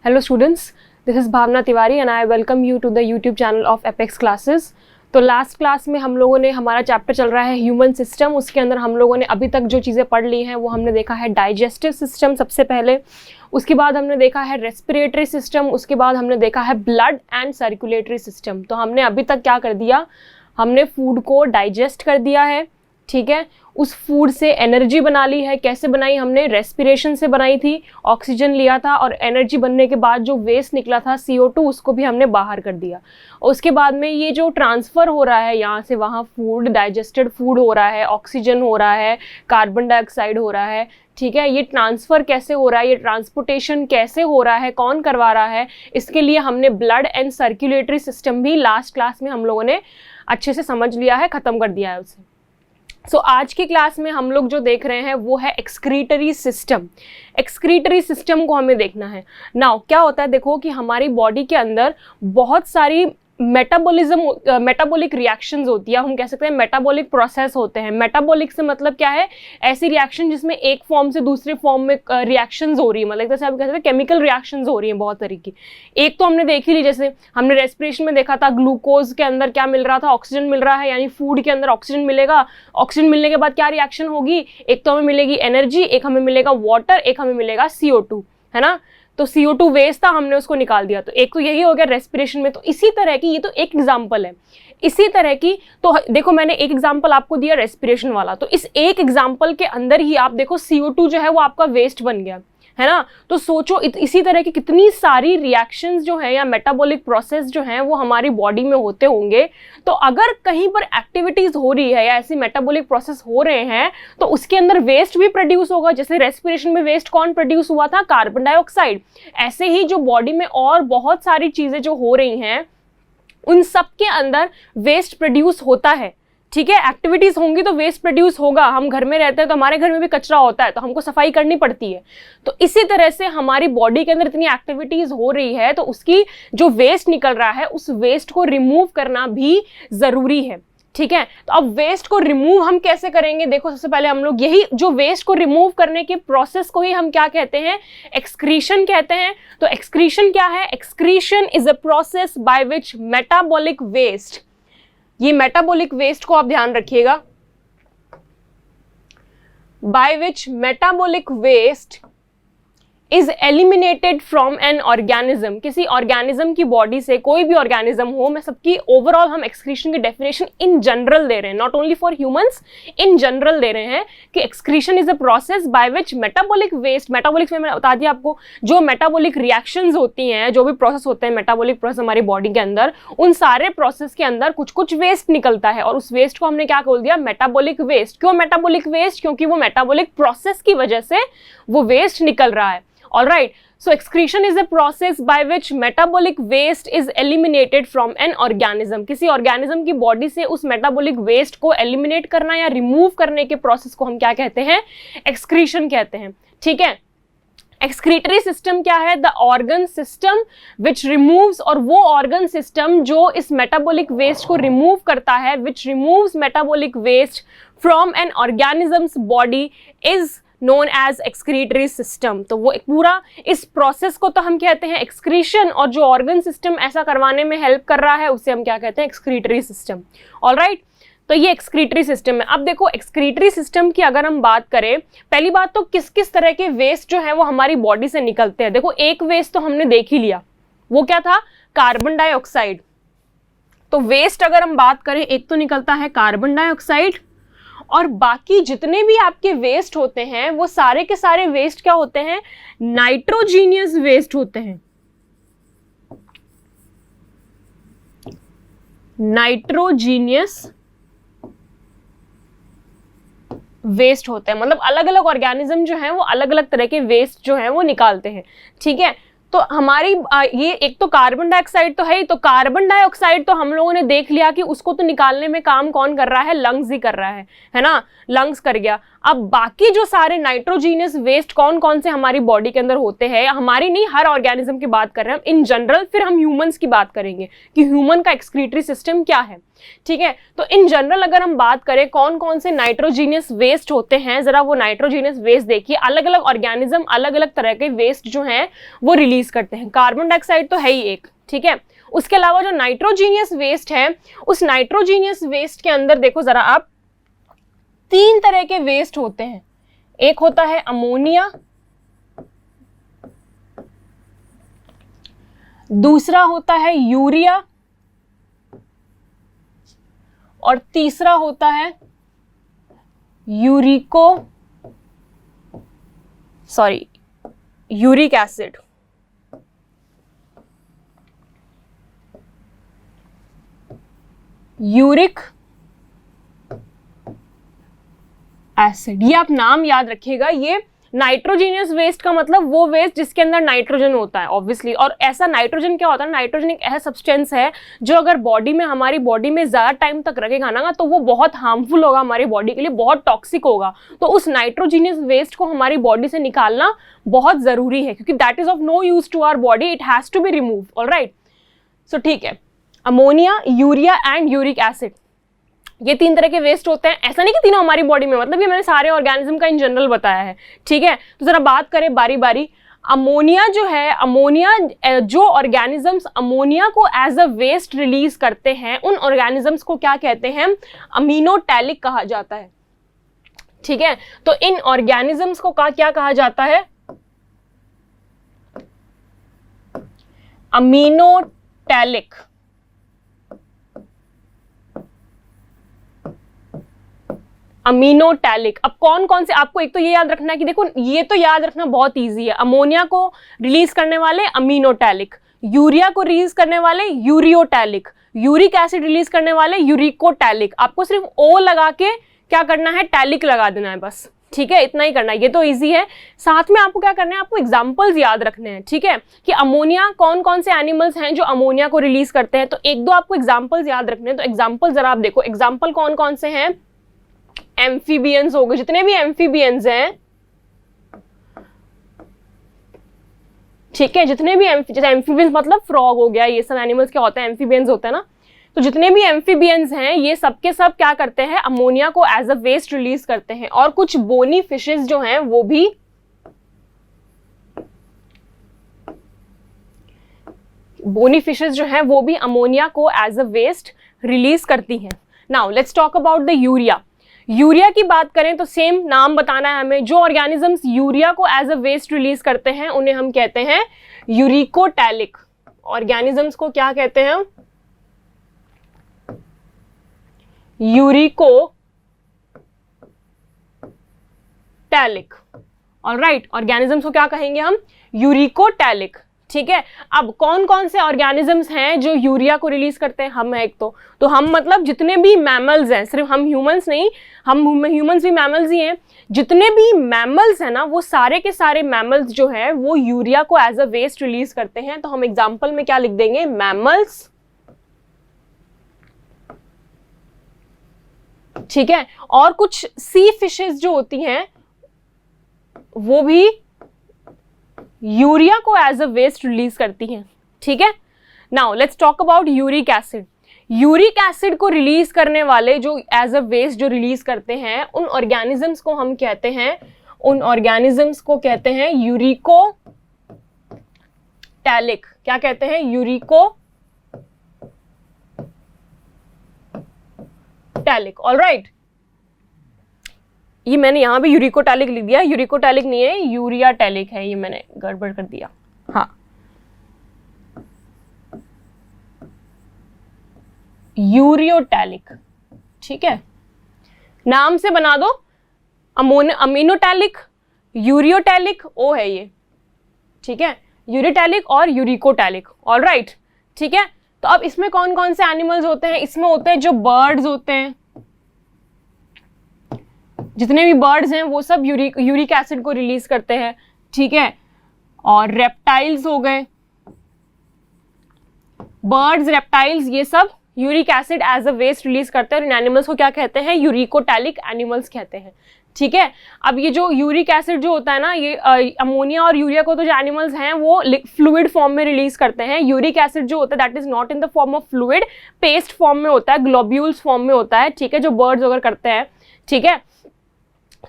Hello students, this is Bhavana Tiwari and I welcome you to the YouTube channel of Apex Classes। तो last class में हम लोगों ने हमारा चैप्टर चल रहा है ह्यूमन सिस्टम, उसके अंदर हम लोगों ने अभी तक जो चीज़ें पढ़ ली हैं वो हमने देखा है डाइजेस्टिव सिस्टम सबसे पहले, उसके बाद हमने देखा है रेस्पिरेटरी सिस्टम, उसके बाद हमने देखा है ब्लड एंड सर्कुलेटरी सिस्टम। तो हमने अभी तक क्या कर दिया, हमने फूड को डाइजेस्ट कर दिया है, ठीक है, उस फूड से एनर्जी बना ली है। कैसे बनाई हमने, रेस्पिरेशन से बनाई थी, ऑक्सीजन लिया था और एनर्जी बनने के बाद जो वेस्ट निकला था CO2 उसको भी हमने बाहर कर दिया। और उसके बाद में ये जो ट्रांसफ़र हो रहा है यहाँ से वहाँ, फूड डाइजेस्टेड फूड हो रहा है, ऑक्सीजन हो रहा है, कार्बन डाइऑक्साइड हो रहा है, ठीक है, ये ट्रांसफ़र कैसे हो रहा है, ये ट्रांसपोर्टेशन कैसे हो रहा है, कौन करवा रहा है, इसके लिए हमने ब्लड एंड सर्कुलेटरी सिस्टम भी लास्ट क्लास में हम लोगों ने अच्छे से समझ लिया है, ख़त्म कर दिया है उसे। सो आज की क्लास में हम लोग जो देख रहे हैं वो है एक्सक्रीटरी सिस्टम। एक्सक्रीटरी सिस्टम को हमें देखना है। नाउ क्या होता है, देखो कि हमारी बॉडी के अंदर बहुत सारी मेटाबॉलिक रिएक्शंस होती है, हम कह सकते हैं मेटाबॉलिक प्रोसेस होते हैं। मेटाबॉलिक से मतलब क्या है, ऐसी रिएक्शन जिसमें एक फॉर्म से दूसरे फॉर्म में रिएक्शंस हो रही है, मतलब जैसे आप कह सकते हैं केमिकल रिएक्शंस हो रही हैं बहुत तरीके की। एक तो हमने देख ही ली, जैसे हमने रेस्पिरेशन में देखा था, ग्लूकोज के अंदर क्या मिल रहा था, ऑक्सीजन मिल रहा है, यानी फूड के अंदर ऑक्सीजन मिलेगा। ऑक्सीजन मिलने के बाद क्या रिएक्शन होगी, एक तो हमें मिलेगी एनर्जी, एक हमें मिलेगा वाटर, एक हमें मिलेगा CO2, है ना। तो CO2 वेस्ट था, हमने उसको निकाल दिया। तो एक तो यही हो गया रेस्पिरेशन में। तो इसी तरह की, ये तो एक एग्जांपल है, इसी तरह की। तो देखो मैंने एक एग्जांपल आपको दिया रेस्पिरेशन वाला, तो इस एक एग्जांपल के अंदर ही आप देखो CO2 जो है वो आपका वेस्ट बन गया, है ना। तो सोचो इसी तरह की कितनी सारी रिएक्शंस जो है या मेटाबॉलिक प्रोसेस जो हैं वो हमारी बॉडी में होते होंगे। तो अगर कहीं पर एक्टिविटीज हो रही है या ऐसी मेटाबॉलिक प्रोसेस हो रहे हैं तो उसके अंदर वेस्ट भी प्रोड्यूस होगा। जैसे रेस्पिरेशन में वेस्ट कौन प्रोड्यूस हुआ था, कार्बन डाइऑक्साइड। ऐसे ही जो बॉडी में और बहुत सारी चीजें जो हो रही हैं उन सब के अंदर वेस्ट प्रोड्यूस होता है, ठीक है। एक्टिविटीज होंगी तो वेस्ट प्रोड्यूस होगा। हम घर में रहते हैं तो हमारे घर में भी कचरा होता है, तो हमको सफाई करनी पड़ती है। तो इसी तरह से हमारी बॉडी के अंदर इतनी एक्टिविटीज हो रही है तो उसकी जो वेस्ट निकल रहा है उस वेस्ट को रिमूव करना भी जरूरी है, ठीक है। तो अब वेस्ट को रिमूव हम कैसे करेंगे, देखो सबसे पहले हम लोग यही जो वेस्ट को रिमूव करने के प्रोसेस को ही हम क्या कहते हैं, एक्सक्रीशन कहते हैं। तो एक्सक्रीशन क्या है, excretion is a process by which metabolic waste, ये मेटाबॉलिक वेस्ट को आप ध्यान रखिएगा, by which metabolic waste is eliminated from an organism. किसी ऑर्गेनिज्म की बॉडी से, कोई भी ऑर्गेनिज्म हो, मैं सबकी ओवरऑल हम एक्सक्रीशन की डेफिनेशन इन जनरल दे रहे हैं, not only for humans, in general दे रहे हैं कि excretion is a process by which metabolic waste, metabolic में मैंने बता दिया आपको, जो मेटाबॉलिक रिएक्शंस होती हैं, जो भी प्रोसेस होते हैं मेटाबॉलिक प्रोसेस हमारी बॉडी के अंदर, उन सारे प्रोसेस के अंदर कुछ कुछ वेस्ट निकलता है और उस वेस्ट को हमने क्या बोल दिया, मेटाबॉलिक वेस्ट। क्यों मेटाबॉलिक वेस्ट, क्योंकि वो मेटाबॉलिक प्रोसेस की वजह से वो वेस्ट निकल रहा है। All right, so excretion is a process by which metabolic waste is eliminated from an organism। किसी organism की बॉडी से उस metabolic waste को eliminate करना या remove करने के process को हम क्या कहते हैं, excretion कहते हैं, ठीक है। एक्सक्रीटरी सिस्टम क्या है, the organ system which removes, और वो ऑर्गन सिस्टम जो इस मेटाबॉलिक वेस्ट को रिमूव करता है, which removes metabolic waste from an organism's body is known as excretory system. तो वो एक पूरा इस प्रोसेस को तो हम कहते हैं एक्सक्रीशन, और जो ऑर्गन सिस्टम ऐसा करवाने में हेल्प कर रहा है उसे हम क्या कहते हैं, एक्सक्रीटरी सिस्टम। ऑलराइट, तो ये एक्सक्रीटरी सिस्टम है। अब देखो एक्सक्रीटरी सिस्टम की अगर हम बात करें, पहली बात तो किस किस तरह के वेस्ट जो है वो हमारी बॉडी से निकलते हैं। देखो एक वेस्ट तो हमने देख ही लिया, वो क्या था, कार्बन डाइऑक्साइड। तो वेस्ट अगर हम बात करें, एक तो निकलता है कार्बन डाइऑक्साइड, और बाकी जितने भी आपके वेस्ट होते हैं वो सारे के सारे वेस्ट क्या होते हैं, नाइट्रोजीनियस वेस्ट होते हैं। नाइट्रोजीनियस वेस्ट होते हैं, मतलब अलग अलग ऑर्गेनिज्म जो है वो अलग अलग तरह के वेस्ट जो है वो निकालते हैं, ठीक है। तो हमारी ये एक तो कार्बन डाइऑक्साइड तो है ही, तो कार्बन डाइऑक्साइड तो हम लोगों ने देख लिया कि उसको तो निकालने में काम कौन कर रहा है, लंग्स ही कर रहा है ना, लंग्स कर गया। अब बाकी जो सारे नाइट्रोजीनियस वेस्ट कौन कौन से हमारी बॉडी के अंदर होते हैं, हमारी नहीं, हर ऑर्गेनिज्म की बात कर रहे हैं हम इन जनरल, फिर हम ह्यूमंस की बात करेंगे कि ह्यूमन का एक्सक्रीटरी सिस्टम क्या है, ठीक है। तो इन जनरल अगर हम बात करें कौन कौन से नाइट्रोजीनियस वेस्ट होते हैं, जरा वो नाइट्रोजीनियस वेस्ट देखिए। अलग अलग ऑर्गेनिज्म अलग अलग तरह के वेस्ट जो हैं वो रिलीज रिलीज करते हैं, कार्बन डाइऑक्साइड तो है ही एक, ठीक है। उसके अलावा जो नाइट्रोजीनियस वेस्ट है, उस नाइट्रोजीनियस वेस्ट के अंदर देखो जरा आप, 3 तरह के वेस्ट होते हैं। एक होता है अमोनिया, दूसरा होता है यूरिया, और तीसरा होता है यूरिक एसिड। यूरिक एसिड, ये आप नाम याद रखिएगा। ये नाइट्रोजीनियस वेस्ट का मतलब वो वेस्ट जिसके अंदर नाइट्रोजन होता है ऑब्वियसली। और ऐसा नाइट्रोजन क्या होता है, नाइट्रोजन एक ऐसा सब्सटेंस है जो अगर बॉडी में, हमारी बॉडी में ज्यादा टाइम तक रखेगा ना, तो वो बहुत हार्मफुल होगा हमारी बॉडी के लिए, बहुत टॉक्सिक होगा। तो उस नाइट्रोजीनियस वेस्ट को हमारी बॉडी से निकालना बहुत जरूरी है, क्योंकि that is of no use to our body, it has to be removed. Alright, so ठीक है, ammonia, urea and uric acid, ये 3 तरह के वेस्ट होते हैं। ऐसा नहीं कि तीनों हमारी बॉडी में, मतलब ये मैंने सारे ऑर्गेनिज्म का इन जनरल बताया है, ठीक है। तो जरा बात करें बारी बारी। अमोनिया जो है, अमोनिया, जो ऑर्गेनिजम्स अमोनिया को एज अ वेस्ट रिलीज करते हैं, उन ऑर्गेनिजम्स को क्या कहते हैं, अमीनोटैलिक कहा जाता है, ठीक है। तो इन ऑर्गेनिजम्स को क्या कहा जाता है, अमीनोटैलिक। अमीनोटैलिक। अब कौन कौन से, आपको एक तो ये याद रखना है कि देखो, ये तो याद रखना बहुत इजी है, अमोनिया को रिलीज करने वाले अमीनोटैलिक, यूरिया को रिलीज करने वाले यूरियोटैलिक, यूरिक एसिड रिलीज करने वाले यूरिकोटैलिक। आपको सिर्फ ओ लगा के क्या करना है, टैलिक लगा देना है बस, ठीक है, इतना ही करना है, ये तो इजी है। साथ में आपको क्या करना है, आपको एग्जांपल्स याद रखने हैं, ठीक है, कि अमोनिया, कौन कौन से एनिमल्स हैं जो अमोनिया को रिलीज करते हैं। तो 1-2 आपको एग्जांपल्स याद रखने हैं। तो एग्जांपल जरा आप देखो, एग्जांपल कौन कौन से हैं, एम्फीबियंस हो गए, जितने भी एम्फीबियंस हैं, ठीक है, जितने भी जैसे एम्फीबियंस मतलब फ्रॉग हो गया, ये सब एनिमल्स क्या होते हैं, एम्फीबियंस होते हैं ना। तो जितने भी एम्फीबियंस हैं, ये सब के सब क्या करते हैं, अमोनिया को एज अ वेस्ट रिलीज करते हैं। और कुछ बोनी फिशेस जो हैं, वो भी अमोनिया को एज अ वेस्ट रिलीज करती हैं। Now let's talk about the urea. Urea की बात करें तो सेम नाम बताना है हमें। जो ऑर्गेनिजम्स यूरिया को एज अ वेस्ट रिलीज करते हैं, उन्हें हम कहते हैं यूरिकोटैलिक। ऑर्गेनिजम्स को क्या कहते हैं, यूरिकोटैलिक। ऑलराइट, ऑर्गेनिजम्स को क्या कहेंगे हम, यूरिकोटैलिक, ठीक है। अब कौन कौन से ऑर्गेनिजम्स हैं जो यूरिया को रिलीज करते हैं, हम है एक तो हम मतलब जितने भी मैमल्स हैं, सिर्फ हम ह्यूमंस नहीं, हम ह्यूमंस भी मैमल्स ही हैं, जितने भी मैमल्स हैं ना, वो सारे के सारे मैमल्स जो है वो यूरिया को एज अ वेस्ट रिलीज करते हैं। तो हम एग्जांपल में क्या लिख देंगे, मैमल्स, ठीक है। और कुछ सी फिशेस जो होती हैं, वो भी यूरिया को एज अ वेस्ट रिलीज करती हैं, ठीक है। Now let's talk about uric acid. Uric acid को रिलीज करने वाले, जो एज अ वेस्ट जो रिलीज करते हैं, उन ऑर्गेनिजम्स को हम कहते हैं, यूरिकोटैलिक। क्या कहते हैं, यूरिकोटैलिक। ऑलराइट, ये मैंने यहां भी यूरिकोटैलिक लिख दिया, यूरिकोटैलिक नहीं है, यूरियाटैलिक है, ये मैंने गड़बड़ कर दिया। हाँ, यूरियोटैलिक, ठीक है, नाम से बना दो, अमीनोटैलिक, यूरियोटैलिक, ओ है ये, ठीक है, यूरियोटैलिक और यूरिकोटैलिक। ऑलराइट, ठीक है। तो अब इसमें कौन कौन से एनिमल्स होते हैं, इसमें होते हैं जो बर्ड्स होते हैं, जितने भी बर्ड्स हैं वो सब यूरिक एसिड को रिलीज करते हैं, ठीक है। और रेप्टाइल्स हो गए, बर्ड्स, रेप्टाइल्स, ये सब uric acid as a waste release करते हैं। और इन एनिमल्स को क्या कहते हैं, यूरिकोटैलिक एनिमल्स कहते हैं, ठीक है। अब ये जो यूरिक एसिड जो होता है ना, ये अमोनिया और यूरिया को तो जो एनिमल्स हैं वो फ्लूइड फॉर्म में रिलीज करते हैं। यूरिक एसिड जो होता है that is not in the form of fluid, paste form में होता है, ग्लोब्यूल्स फॉर्म में होता है, ठीक है, जो बर्ड्स वगैरह करते हैं, ठीक है।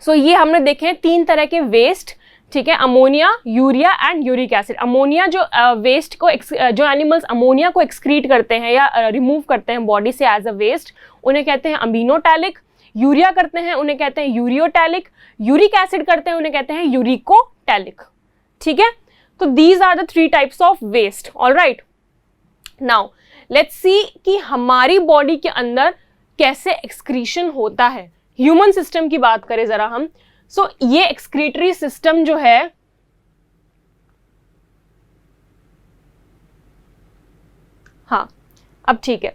सो ये हमने देखे 3 तरह के वेस्ट ठीक है, ammonia, urea and uric acid. Ammonia जो वेस्ट को जो एनिमल्स अमोनिया को एक्सक्रीट करते हैं या रिमूव करते हैं बॉडी से एज अ वेस्ट, उन्हें कहते हैं अमीनोटैलिक। यूरिया करते हैं उन्हें कहते हैं यूरियोटैलिक। यूरिक एसिड करते हैं उन्हें कहते हैं यूरिकोटैलिक। ठीक है, तो these are the 3 types of waste. Alright, now let's see कि हमारी बॉडी के अंदर कैसे एक्सक्रीशन होता है। ह्यूमन सिस्टम की बात करें जरा हम, सो ये एक्सक्रीटरी सिस्टम जो है, हाँ अब ठीक है,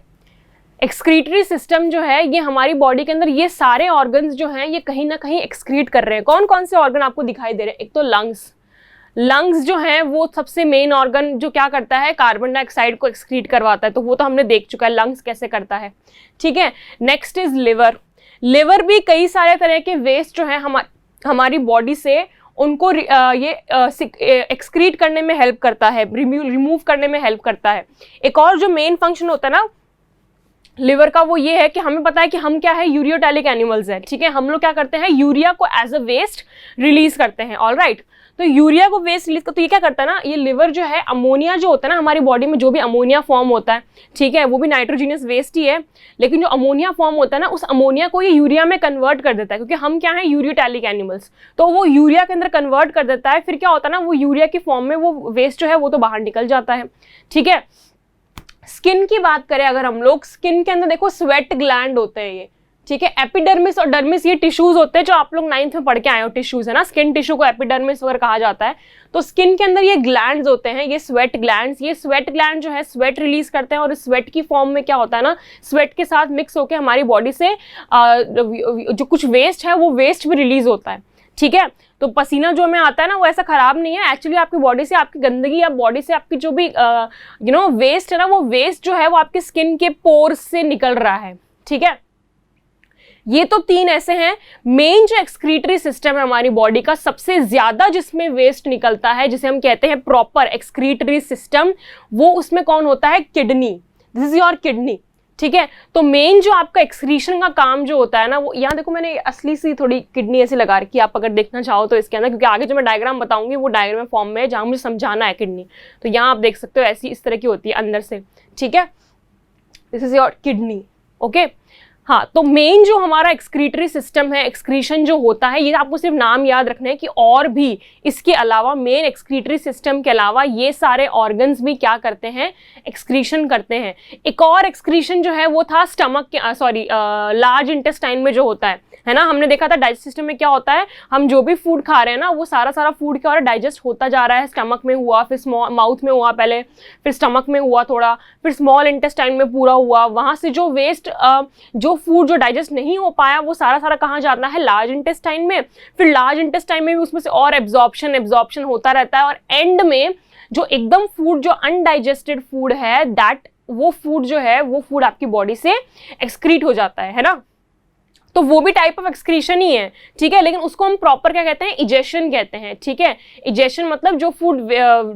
एक्सक्रीटरी सिस्टम जो है ये हमारी बॉडी के अंदर ये सारे ऑर्गन्स जो हैं ये कहीं ना कहीं एक्सक्रीट कर रहे हैं। कौन कौन से ऑर्गन आपको दिखाई दे रहे हैं? एक तो लंग्स जो है वो सबसे मेन ऑर्गन जो क्या करता है, कार्बन डाइऑक्साइड को एक्सक्रीट करवाता है, तो वो तो हमने देख चुका है लंग्स कैसे करता है। ठीक है, नेक्स्ट इज लिवर भी कई सारे तरह के वेस्ट जो है हमारी बॉडी से उनको ये एक्सक्रीट करने में हेल्प करता है, रिमूव करने में हेल्प करता है। एक और जो मेन फंक्शन होता है ना लिवर का, वो ये है कि हमें पता है कि हम क्या है, यूरियोटैलिक एनिमल्स हैं। ठीक है, हम लोग क्या करते हैं, यूरिया को एज अ वेस्ट रिलीज करते हैं। ऑलराइट, तो यूरिया को वेस्ट रिलीज करते, तो ये क्या करता है ना, ये लिवर जो है अमोनिया जो होता है ना हमारी बॉडी में, जो भी अमोनिया फॉर्म होता है, ठीक है, वो भी नाइट्रोजीनियस वेस्ट ही है, लेकिन जो अमोनिया फॉर्म होता है ना उस अमोनिया को ये यूरिया में कन्वर्ट कर देता है, क्योंकि हम क्या है, यूरियोटैलिक एनिमल्स, तो वो यूरिया के अंदर कन्वर्ट कर देता है। फिर क्या होता है ना, वो यूरिया की फॉर्म में वो वेस्ट जो है वो तो बाहर निकल जाता है। ठीक है, स्किन की बात करें अगर हम लोग, स्किन के अंदर देखो स्वेट ग्लैंड होते हैं ये। ठीक है, एपिडर्मिस और डर्मिस ये टिश्यूज होते हैं जो आप लोग 9th में पढ़ के आए हो, टिश्यूज है ना, स्किन टिश्यू को एपिडर्मिस वगैरह कहा जाता है। तो स्किन के अंदर ये ग्लैंड्स होते हैं, ये स्वेट ग्लैंड्स, ये स्वेट ग्लैंड जो है स्वेट रिलीज करते हैं, और इस स्वेट की फॉर्म में क्या होता है ना, स्वेट के साथ मिक्स होकर हमारी बॉडी से जो कुछ वेस्ट है वो वेस्ट भी रिलीज होता है। ठीक है, तो पसीना जो हमें आता है ना वो ऐसा खराब नहीं है, एक्चुअली आपकी बॉडी से आपकी गंदगी या बॉडी से आपकी जो भी वेस्ट है ना, वो वेस्ट जो है वो आपके स्किन के पोर्स से निकल रहा है। ठीक है, ये तो 3 ऐसे हैं मेन जो एक्सक्रीटरी सिस्टम है हमारी बॉडी का, सबसे ज्यादा जिसमें वेस्ट निकलता है, जिसे हम कहते हैं प्रॉपर एक्सक्रीटरी सिस्टम, वो उसमें कौन होता है, kidney. This is your kidney. ठीक है, तो मेन जो आपका एक्सक्रीशन का काम जो होता है ना, वो यहाँ देखो मैंने असली सी थोड़ी किडनी ऐसी लगा रखी है, आप अगर देखना चाहो तो इसके अंदर, क्योंकि आगे जो मैं डायग्राम बताऊंगी वो डायग्राम फॉर्म में है जहां मुझे समझाना है किडनी, तो यहाँ आप देख सकते हो ऐसी इस तरह की होती है अंदर से। ठीक है, this is your kidney. Okay, हाँ, तो मेन जो हमारा एक्सक्रीटरी सिस्टम है, एक्सक्रीशन जो होता है, ये आपको सिर्फ नाम याद रखना है कि और भी इसके अलावा मेन एक्सक्रीटरी सिस्टम के अलावा ये सारे ऑर्गन्स भी क्या करते हैं, एक्सक्रीशन करते हैं। एक और एक्सक्रीशन जो है वो था स्टमक के लार्ज इंटेस्टाइन में जो होता है ना, हमने देखा था डाइजेस्ट सिस्टम में क्या होता है, हम जो भी फूड खा रहे हैं ना वो सारा फूड क्या हो रहा है, डाइजेस्ट होता जा रहा है। स्टमक में हुआ, फिर माउथ में हुआ पहले, फिर स्टमक में हुआ थोड़ा, फिर स्मॉल इंटेस्टाइन में पूरा हुआ। वहां से जो वेस्ट जो फूड जो डाइजेस्ट नहीं हो पाया वो सारा कहाँ जाता है, लार्ज इंटेस्टाइन में। फिर लार्ज इंटेस्टाइन में भी उसमें से और एब्जॉर्प्शन होता रहता है, और एंड में जो एकदम फूड जो अनडाइजेस्टेड फूड है वो फूड जो है वो फूड आपकी बॉडी से एक्सक्रीट हो जाता है ना, तो वो भी टाइप ऑफ एक्सक्रीशन ही है। ठीक है, लेकिन उसको हम प्रॉपर क्या कहते हैं, इजेशन कहते हैं। ठीक है, इजेशन मतलब जो फूड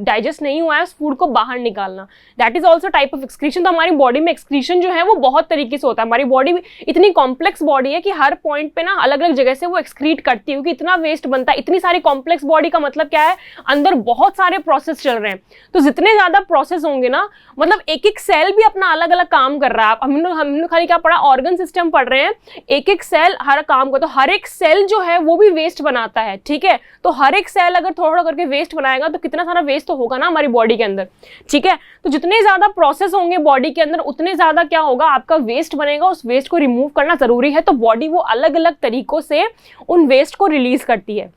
डाइजेस्ट नहीं हुआ है उस फूड को बाहर निकालना, that is also type of excretion. तो हमारी बॉडी में एक्सक्रीशन जो है वो बहुत तरीके से होता है। हमारी बॉडी इतनी कॉम्प्लेक्स बॉडी है कि हर पॉइंट पे ना अलग अलग जगह से वो एक्सक्रीट करती है, क्योंकि इतना वेस्ट बनता है। इतनी सारी कॉम्प्लेक्स बॉडी का मतलब क्या है, अंदर बहुत सारे प्रोसेस चल रहे हैं, तो जितने ज्यादा प्रोसेस होंगे ना, मतलब एक एक सेल भी अपना अलग अलग काम कर रहा है। हम लोग खाली क्या पढ़ा, ऑर्गन सिस्टम पढ़ रहे हैं, एक एक सेल हर काम को, तो हर एक सेल जो है वो भी वेस्ट बनाता है। ठीक है, तो हर एक सेल अगर थोड़ा करके वेस्ट बनाएगा तो कितना सारा वेस्ट तो होगा ना हमारी बॉडी के अंदर। ठीक है, तो जितने ज्यादा प्रोसेस होंगे बॉडी के अंदर उतने ज्यादा क्या होगा, आपका वेस्ट बनेगा। उस वेस्ट को रिमूव करना जरूरी है, तो बॉडी वो अलग अलग तरीकों से उन वेस्ट को रिलीज करती है।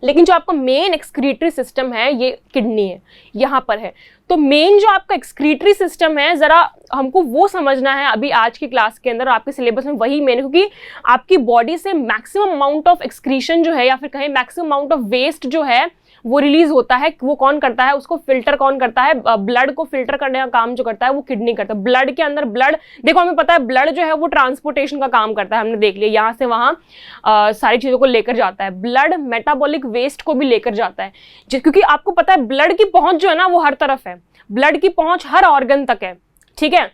लेकिन जो आपका मेन एक्सक्रीटरी सिस्टम है ये किडनी है, यहाँ पर है। तो मेन जो आपका एक्सक्रीटरी सिस्टम है, जरा हमको वो समझना है अभी आज की क्लास के अंदर, आपके सिलेबस में वही मेन, क्योंकि आपकी बॉडी से मैक्सिमम अमाउंट ऑफ एक्सक्रीशन जो है या फिर कहें मैक्सिमम अमाउंट ऑफ वेस्ट जो है वो रिलीज होता है। वो कौन करता है, उसको फिल्टर कौन करता है, ब्लड को फिल्टर करने का काम जो करता है वो किडनी करता है। ब्लड के अंदर देखो हमें पता है ब्लड जो है वो ट्रांसपोर्टेशन का काम करता है, हमने देख लिया, यहाँ से वहाँ सारी चीजों को लेकर जाता है। ब्लड मेटाबॉलिक वेस्ट को भी लेकर जाता है, क्योंकि आपको पता है ब्लड की पहुंच जो है ना वो हर तरफ है, ब्लड की पहुंच हर ऑर्गन तक है। ठीक है,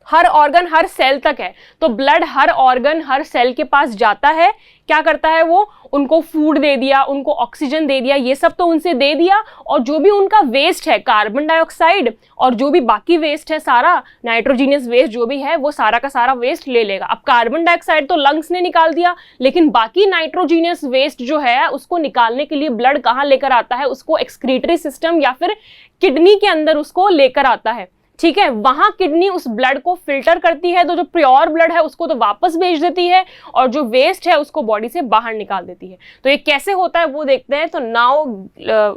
हर ऑर्गन हर सेल तक है। तो ब्लड हर ऑर्गन हर सेल के पास जाता है, क्या करता है वो, उनको फूड दे दिया, उनको ऑक्सीजन दे दिया, ये सब तो उनसे दे दिया, और जो भी उनका वेस्ट है कार्बन डाइऑक्साइड और जो भी बाकी वेस्ट है सारा नाइट्रोजीनियस वेस्ट जो भी है वो सारा का सारा वेस्ट ले लेगा। अब कार्बन डाइऑक्साइड तो लंग्स ने निकाल दिया, लेकिन बाकी नाइट्रोजीनियस वेस्ट जो है उसको निकालने के लिए ब्लड कहाँ लेकर आता है, उसको एक्सक्रीटरी सिस्टम या फिर किडनी के अंदर उसको लेकर आता है। ठीक है, वहां किडनी उस ब्लड को फिल्टर करती है, तो जो प्योर ब्लड है उसको तो वापस भेज देती है और जो वेस्ट है उसको बॉडी से बाहर निकाल देती है। तो ये कैसे होता है वो देखते हैं। तो नाउ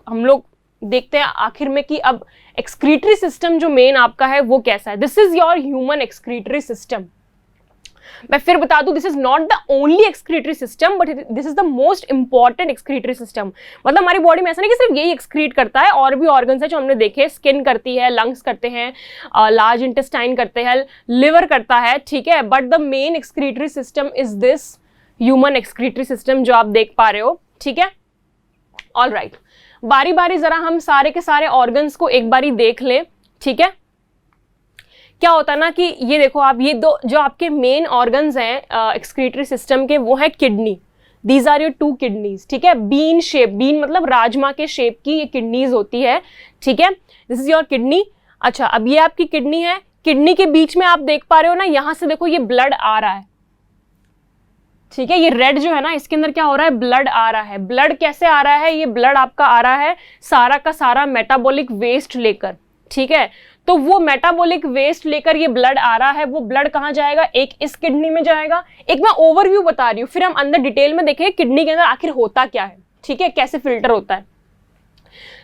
हम लोग देखते हैं आखिर में कि अब एक्सक्रीटरी सिस्टम जो मेन आपका है वो कैसा है। This is your human excretory system. मैं फिर बता दूं, this is not the only excretory system but this is the most important excretory system. मतलब हमारी बॉडी में ऐसा नहीं कि सिर्फ यही एक्सक्रीट करता है, और भी ऑर्गन्स है जो हमने देखे, स्किन करती है, लंग्स करते हैं, लार्ज इंटेस्टाइन करते हैं, लिवर करता है, ठीक है, but the main excretory system is this human excretory system जो आप देख पा रहे हो। ठीक है, ऑल राइट, बारी बारी जरा हम सारे के सारे ऑर्गन्स को एक बारी देख लें। ठीक है, क्या होता है ना कि ये देखो आप, ये दो जो आपके मेन ऑर्गन्स हैं एक्सक्रीटरी सिस्टम के वो है kidney, these are your 2 kidneys. ठीक है, बीन शेप, बीन मतलब राजमा के शेप की ये किडनीज होती है। ठीक है, दिस इज योर किडनी। अच्छा, अब ये आपकी किडनी है, किडनी के बीच में आप देख पा रहे हो ना, यहां से देखो ये ब्लड आ रहा है। ठीक है, ये रेड जो है ना इसके अंदर क्या हो रहा है, ब्लड आ रहा है। ब्लड कैसे आ रहा है, ये ब्लड आपका आ रहा है सारा का सारा मेटाबॉलिक वेस्ट लेकर। ठीक है, तो वो मेटाबॉलिक वेस्ट लेकर ये ब्लड आ रहा है, वो ब्लड कहाँ जाएगा, एक इस किडनी में जाएगा। एक मैं ओवरव्यू बता रही हूँ, फिर हम अंदर डिटेल में देखेंगे किडनी के अंदर आखिर होता क्या है। ठीक है, कैसे फिल्टर होता है।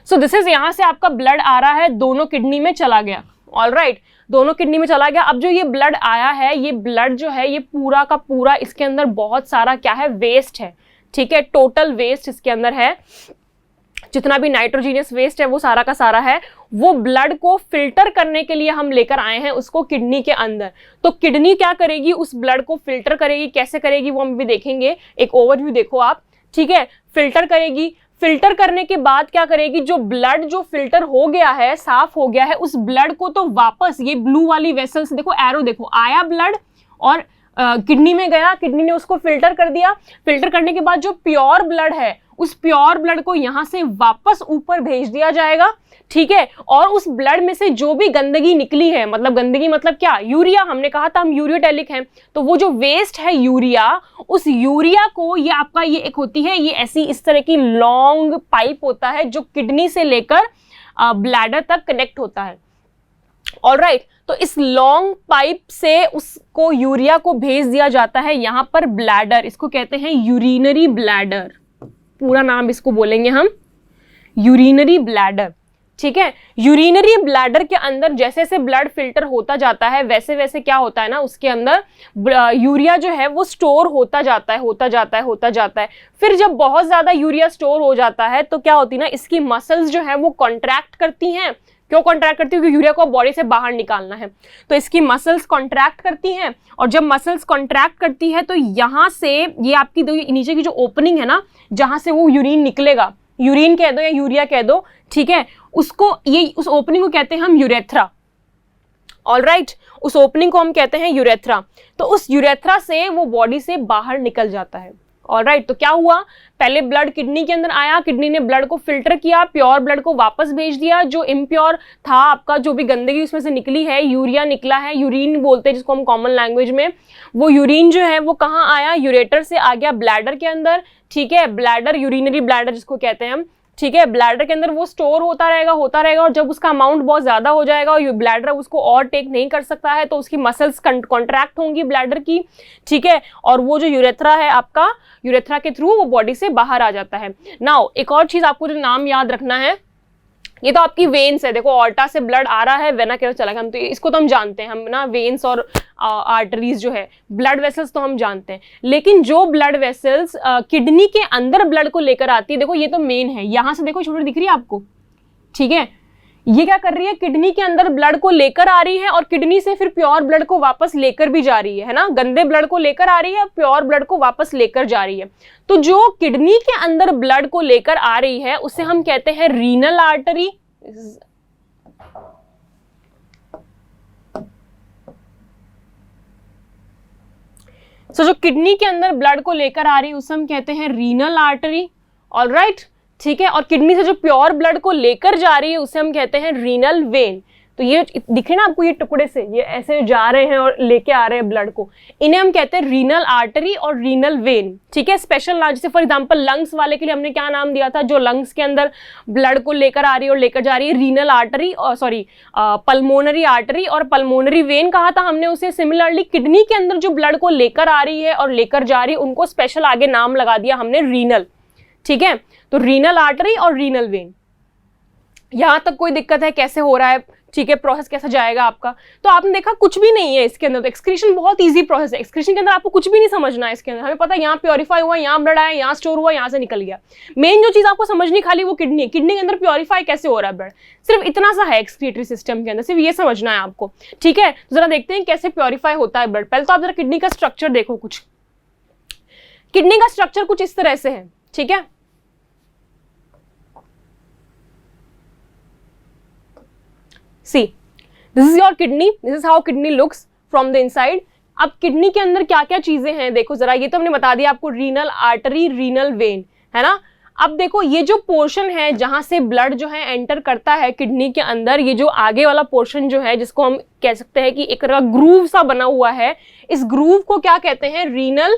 सो दिस इज, यहां से आपका ब्लड आ रहा है, दोनों किडनी में चला गया। ऑल राइट, दोनों किडनी में चला गया। अब जो ये ब्लड आया है, ये ब्लड जो है ये पूरा का पूरा इसके अंदर बहुत सारा क्या है, वेस्ट है। ठीक है, टोटल वेस्ट इसके अंदर है, जितना भी नाइट्रोजीनियस वेस्ट है वो सारा का सारा है। वो ब्लड को फिल्टर करने के लिए हम लेकर आए हैं उसको किडनी के अंदर। तो किडनी क्या करेगी, उस ब्लड को फिल्टर करेगी। कैसे करेगी वो हम भी देखेंगे, एक ओवरव्यू देखो आप। ठीक है, फिल्टर करेगी, फिल्टर करने के बाद क्या करेगी, जो ब्लड जो फिल्टर हो गया है, साफ हो गया है, उस ब्लड को तो वापस ये ब्लू वाली वेसल्स देखो, एरो देखो, आया ब्लड और किडनी में गया, किडनी ने उसको फिल्टर कर दिया। फिल्टर करने के बाद जो प्योर ब्लड है उस प्योर ब्लड को यहां से वापस ऊपर भेज दिया जाएगा। ठीक है, और उस ब्लड में से जो भी गंदगी निकली है, मतलब गंदगी मतलब क्या, यूरिया, हमने कहा था हम यूरियोटेलिक हैं, तो वो जो वेस्ट है यूरिया, उस यूरिया को ये आपका ये एक होती है, ये ऐसी इस तरह की लॉन्ग पाइप होता है जो किडनी से लेकर ब्लैडर तक कनेक्ट होता है। ऑलराइट, तो इस लॉन्ग पाइप से उसको यूरिया को भेज दिया जाता है यहां पर ब्लैडर, इसको कहते हैं यूरिनरी ब्लैडर, पूरा नाम इसको बोलेंगे हम यूरिनरी ब्लैडर। ठीक है, यूरिनरी ब्लैडर के अंदर जैसे जैसे ब्लड फिल्टर होता जाता है वैसे वैसे क्या होता है ना, उसके अंदर यूरिया जो है वो स्टोर होता जाता है, होता जाता है, होता जाता है। फिर जब बहुत ज्यादा यूरिया स्टोर हो जाता है तो क्या होती है ना, इसकी मसल्स जो है वो कॉन्ट्रैक्ट करती हैं। क्यों कॉन्ट्रैक्ट करती है, क्योंकि यूरिया को बॉडी से बाहर निकालना है, तो इसकी मसल्स कॉन्ट्रैक्ट करती हैं। और जब मसल्स कॉन्ट्रैक्ट करती है तो यहाँ से ये आपकी नीचे की जो ओपनिंग है ना, जहां से वो यूरिन निकलेगा, यूरिन कह दो या यूरिया कह दो, ठीक है, उसको ये उस ओपनिंग को कहते हैं हम यूरेथ्रा। ऑलराइट, उस ओपनिंग को हम कहते हैं यूरेथ्रा। तो उस यूरेथ्रा से वो बॉडी से बाहर निकल जाता है। ऑलराइट, तो क्या हुआ, पहले ब्लड किडनी के अंदर आया, किडनी ने ब्लड को फिल्टर किया, प्योर ब्लड को वापस भेज दिया, जो इम्प्योर था आपका, जो भी गंदगी उसमें से निकली है, यूरिया निकला है, यूरिन बोलते हैं जिसको हम कॉमन लैंग्वेज में, वो यूरिन जो है वो कहाँ आया, यूरेटर से आ गया ब्लैडर के अंदर। ठीक है, ब्लैडर, यूरिनरी ब्लैडर जिसको कहते हैं हम। ठीक है, ब्लैडर के अंदर वो स्टोर होता रहेगा, होता रहेगा, और जब उसका अमाउंट बहुत ज्यादा हो जाएगा और ब्लैडर उसको और टेक नहीं कर सकता है तो उसकी मसल्स कॉन्ट्रैक्ट होंगी ब्लैडर की। ठीक है, और वो जो यूरेथ्रा है आपका, यूरेथ्रा के थ्रू वो बॉडी से बाहर आ जाता है। नाउ एक और चीज आपको जो नाम याद रखना है, ये तो आपकी वेन्स है, देखो ऑर्टा से ब्लड आ रहा है, वेना केवल चला गया, हम तो इसको तो हम जानते हैं हम ना, वेन्स और आर्टरीज जो है, ब्लड वेसल्स तो हम जानते हैं। लेकिन जो ब्लड वेसल्स किडनी के अंदर ब्लड को लेकर आती है, देखो ये तो मेन है, यहां से देखो छोटी दिख रही है आपको। ठीक है, ये क्या कर रही है, किडनी के अंदर ब्लड को लेकर आ रही है और किडनी से फिर प्योर ब्लड को वापस लेकर भी जा रही है ना, गंदे ब्लड को लेकर आ रही है, प्योर ब्लड को वापस लेकर जा रही है। तो जो किडनी के अंदर ब्लड को लेकर आ रही है उसे हम कहते हैं रीनल आर्टरी। सो जो किडनी के अंदर ब्लड को लेकर आ रही है उसे हम कहते हैं रीनल आर्टरी, ऑलराइट, ठीक है। और किडनी से जो प्योर ब्लड को लेकर जा रही है उसे हम कहते हैं रीनल वेन। तो ये दिख रहे ना आपको, ये टुकड़े से ये ऐसे जा रहे हैं और लेके आ रहे हैं ब्लड को, इन्हें हम कहते हैं रीनल आर्टरी और रीनल वेन, ठीक है। स्पेशल नाम, जैसे फॉर एग्जांपल लंग्स वाले के लिए हमने क्या नाम दिया था, जो लंग्स के अंदर ब्लड को लेकर आ रही है और लेकर जा रही है, रीनल आर्टरी और पल्मोनरी आर्टरी और पल्मोनरी वेन कहा था हमने उसे। सिमिलरली किडनी के अंदर जो ब्लड को लेकर आ रही है और लेकर जा रही है उनको स्पेशल आगे नाम लगा दिया हमने रीनल, ठीक है। तो रीनल आर्टरी और रीनल वेन, यहां तक कोई दिक्कत है कैसे हो रहा है, ठीक है, प्रोसेस कैसा जाएगा आपका। तो आपने देखा कुछ भी नहीं है इसके अंदर, तो एक्सक्रीशन बहुत इजी प्रोसेस है। एक्सक्रीशन के अंदर आपको कुछ भी नहीं समझना है इसके अंदर, हमें पता है यहाँ प्योरीफाई हुआ, यहाँ ब्लड आया, यहाँ स्टोर हुआ, यहाँ से निकल गया। मेन जो चीज आपको समझनी खाली वो किडनी है, किडनी के अंदर प्योरीफाई कैसे हो रहा है ब्लड, सिर्फ इतना सा है एक्सक्रीटरी सिस्टम के अंदर, सिर्फ ये समझना है आपको, ठीक है। तो जरा देखते हैं कैसे प्योरीफाई होता है ब्लड। पहले तो आप जरा किडनी का स्ट्रक्चर देखो, कुछ किडनी का स्ट्रक्चर कुछ इस तरह से है, ठीक है। See this is your kidney, this is how kidney looks from the inside. अब किडनी के अंदर क्या क्या चीजें हैं देखो जरा, ये तो हमने बता दिया आपको, रीनल आर्टरी, रीनल वेन, है ना। अब देखो ये जो पोर्शन है जहां से ब्लड जो है एंटर करता है किडनी के अंदर, ये जो आगे वाला पोर्शन जो है जिसको हम कह सकते हैं कि एक तरह ग्रूव सा बना हुआ है, इस ग्रूव को क्या कहते हैं, रीनल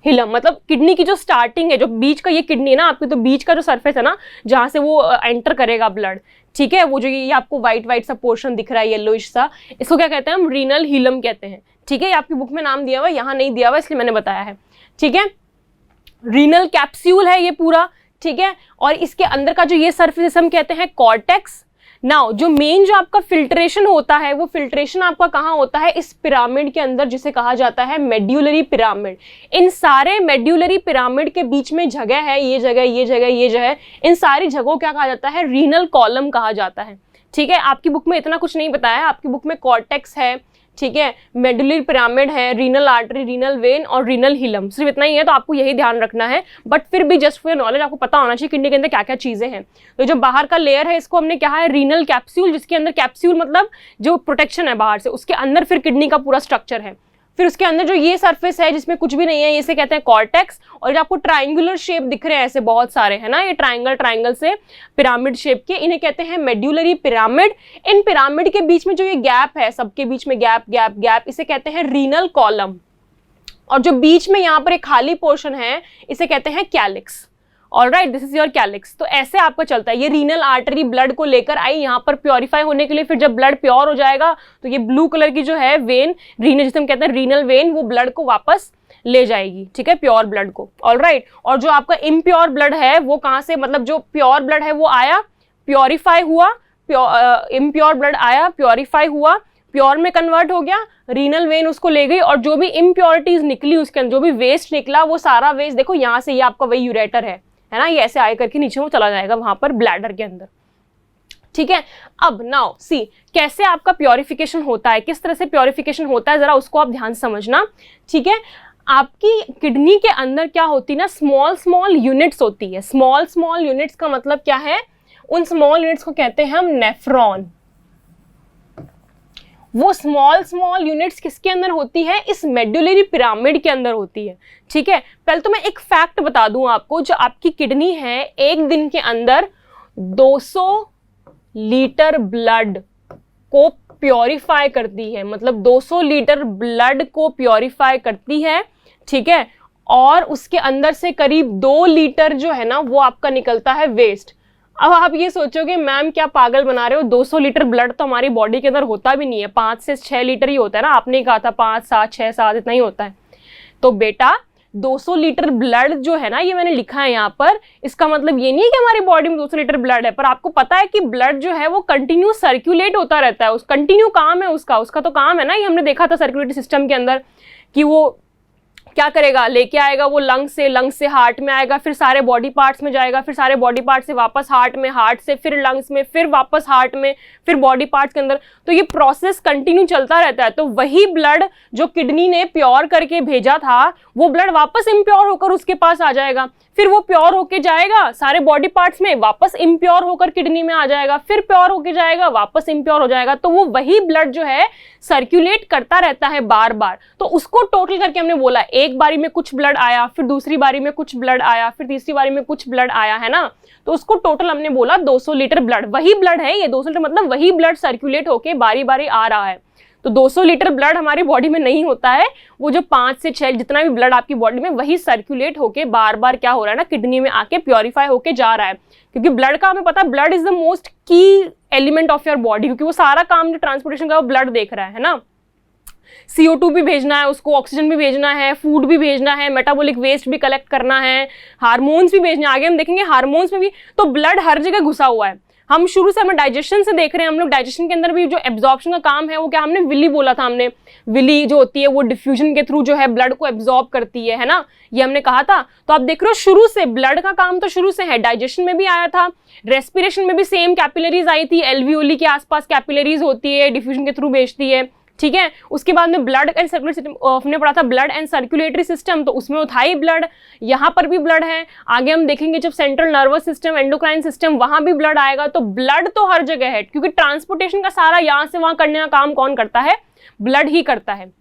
हिलम। मतलब किडनी की जो स्टार्टिंग है, जो बीच का ये किडनी है ना आपकी, तो बीच का जो सरफेस है ना जहां से वो एंटर करेगा ब्लड, ठीक है, वो जो ये आपको व्हाइट व्हाइट सा पोर्शन दिख रहा है येलोइश सा, इसको क्या कहते हैं हम, रीनल हिलम कहते हैं, ठीक है। आपकी बुक में नाम दिया हुआ है, यहाँ नहीं दिया हुआ इसलिए मैंने बताया है, ठीक है। रीनल कैप्सूल है ये पूरा, ठीक है। और इसके अंदर का जो ये सरफेस हम कहते हैं कॉर्टेक्स। नाउ जो मेन जो आपका फिल्ट्रेशन होता है, वो फिल्ट्रेशन आपका कहाँ होता है, इस पिरामिड के अंदर जिसे कहा जाता है मेड्यूलरी पिरामिड। इन सारे मेड्यूलरी पिरामिड के बीच में जगह है, ये जगह, ये जगह, ये जगह, इन सारी जगहों को क्या कहा जाता है, रीनल कॉलम कहा जाता है, ठीक है। आपकी बुक में इतना कुछ नहीं बताया, आपकी बुक में कॉर्टेक्स है, ठीक है, मेडुलरी पिरामिड है, रीनल आर्टरी, रीनल वेन और रीनल हिलम, सिर्फ इतना ही है। तो आपको यही ध्यान रखना है, बट फिर भी जस्ट फॉर नॉलेज आपको पता होना चाहिए किडनी के अंदर क्या क्या चीजें हैं। तो जो बाहर का लेयर है इसको हमने क्या है, रीनल कैप्सूल, जिसके अंदर कैप्सूल मतलब जो प्रोटेक्शन है बाहर से, उसके अंदर फिर किडनी का पूरा स्ट्रक्चर है। फिर उसके अंदर जो ये सरफेस है जिसमें कुछ भी नहीं है, इसे कहते हैं कॉर्टेक्स। और जो आपको ट्राइंगुलर शेप दिख रहे हैं ऐसे बहुत सारे, है ना, ये ट्राइंगल से पिरामिड शेप के, इन्हें कहते हैं मेड्यूलरी पिरामिड। इन पिरामिड के बीच में जो ये गैप है, सबके बीच में गैप गैप गैप, इसे कहते हैं रीनल कॉलम। और जो बीच में यहाँ पर एक खाली पोर्शन है इसे कहते हैं calyx. Alright, this is your calyx. तो ऐसे आपका चलता है, ये रीनल आर्टरी ब्लड को लेकर आई यहाँ पर प्योरीफाई होने के लिए। फिर जब ब्लड प्योर हो जाएगा तो ये ब्लू कलर की जो है वेन, रीनल जिसे हम कहते हैं रीनल वेन, वो ब्लड को वापस ले जाएगी, ठीक है, प्योर ब्लड को। ऑलराइट, और जो आपका इम्प्योर ब्लड है वो कहाँ से, मतलब जो प्योर ब्लड है वो आया, प्योरीफाई हुआ, इम्प्योर ब्लड आया, प्योरीफाई हुआ, प्योर में कन्वर्ट हो गया, रीनल वेन उसको ले गई, और जो भी इम्प्योरिटीज निकली उसके अंदर, जो भी वेस्ट निकला, वो सारा वेस्ट देखो यहाँ से, ये आपका वही यूरेटर है ना, ये ऐसे आए करके नीचे वो चला जाएगा वहां पर ब्लैडर के अंदर, ठीक है। अब नाउ सी कैसे आपका प्योरिफिकेशन होता है, किस तरह से प्योरिफिकेशन होता है, जरा उसको आप ध्यान से समझना, ठीक है। आपकी किडनी के अंदर क्या होती है ना, स्मॉल स्मॉल यूनिट्स होती है। स्मॉल स्मॉल यूनिट्स का मतलब क्या है, उन स्मॉल यूनिट्स को कहते हैं हम नेफ्रॉन। वो स्मॉल स्मॉल यूनिट्स किसके अंदर होती है, इस मेडुलरी पिरामिड के अंदर होती है, ठीक है। पहले तो मैं एक फैक्ट बता दूं आपको, जो आपकी किडनी है एक दिन के अंदर 200 लीटर ब्लड को प्योरीफाई करती है, मतलब 200 लीटर ब्लड को प्योरीफाई करती है, ठीक है। और उसके अंदर से करीब 2 लीटर जो है ना वो आपका निकलता है वेस्ट। अब आप ये सोचोगे मैम क्या पागल बना रहे हो, 200 लीटर ब्लड तो हमारी बॉडी के अंदर होता भी नहीं है, 5 से 6 लीटर ही होता है ना, आपने कहा था 5 7 6 7 इतना ही होता है। तो बेटा 200 लीटर ब्लड जो है ना, ये मैंने लिखा है यहाँ पर, इसका मतलब ये नहीं है कि हमारी बॉडी में 200 लीटर ब्लड है, पर आपको पता है कि ब्लड जो है वो कंटिन्यू सर्कुलेट होता रहता है, उस कंटिन्यू काम है उसका तो काम है ना, ये हमने देखा था सर्कुलेटरी सिस्टम के अंदर कि वो क्या करेगा, लेके आएगा वो लंग से हार्ट में आएगा, फिर सारे बॉडी पार्ट्स में जाएगा, फिर सारे बॉडी पार्ट से वापस हार्ट में, हार्ट से फिर लंग्स में, फिर वापस हार्ट में, फिर बॉडी पार्ट्स के अंदर। तो ये प्रोसेस कंटिन्यू चलता रहता है। तो वही ब्लड जो किडनी ने प्योर करके भेजा था, वो ब्लड वापस इम्प्योर होकर उसके पास आ जाएगा, फिर वो प्योर होके जाएगा सारे बॉडी पार्ट्स में, वापस इम्प्योर होकर किडनी में आ जाएगा, फिर प्योर होके जाएगा, वापस इम्प्योर हो जाएगा। तो वो वही ब्लड जो है सर्कुलेट करता रहता है बार बार। तो उसको टोटल करके हमने बोला, एक बारी में कुछ ब्लड आया, फिर दूसरी बारी में कुछ ब्लड आया, फिर तीसरी बारी में कुछ ब्लड आया, है ना। तो उसको टोटल हमने बोला 200 लीटर ब्लड। वही ब्लड है ये 200 लीटर, मतलब वही ब्लड सर्कुलेट होके बारी बारी आ रहा है। तो 200 लीटर ब्लड हमारी बॉडी में नहीं होता है, वो जो 5 से 6 जितना भी ब्लड आपकी बॉडी में, वही सर्कुलेट होके बार बार क्या हो रहा है ना, किडनी में आके प्योरीफाई होके जा रहा है। क्योंकि ब्लड का हमें पता है, ब्लड इज द मोस्ट की एलिमेंट ऑफ योर बॉडी, क्योंकि वो सारा काम जो ट्रांसपोर्टेशन का वो ब्लड देख रहा है ना। CO2 भी भेजना है उसको, ऑक्सीजन भी भेजना है, फूड भी भेजना है, मेटाबॉलिक वेस्ट भी कलेक्ट करना है, हार्मोन्स भी भेजना है। आगे हम देखेंगे हार्मोन्स में भी। तो ब्लड हर जगह घुसा हुआ है। हम शुरू से हमें डाइजेशन से देख रहे हैं, हम लोग डाइजेशन के अंदर भी जो एब्जॉर्प्शन का काम है वो क्या, हमने विली बोला था, हमने विली जो होती है वो डिफ्यूजन के थ्रू जो है ब्लड को एब्जॉर्ब करती है ना, ये हमने कहा था। तो आप देख रहे हो शुरू से ब्लड का काम तो शुरू से है, डाइजेशन में भी आया था, रेस्पिरेशन में भी सेम कैपिलरीज आई थी, एल्वियोली के आसपास कैपिलरीज होती है, डिफ्यूजन के थ्रू भेजती है, ठीक है। उसके बाद में ब्लड एंड सर्कुलेटरी सिस्टम हमने पढ़ा था, ब्लड एंड सर्कुलेटरी सिस्टम, तो उसमें था ही ब्लड, यहाँ पर भी ब्लड है। आगे हम देखेंगे जब central nervous system, endocrine system, वहां भी ब्लड आएगा। तो ब्लड तो हर जगह है, क्योंकि ट्रांसपोर्टेशन का सारा यहाँ से वहां करने का काम कौन करता है, ब्लड ही करता है,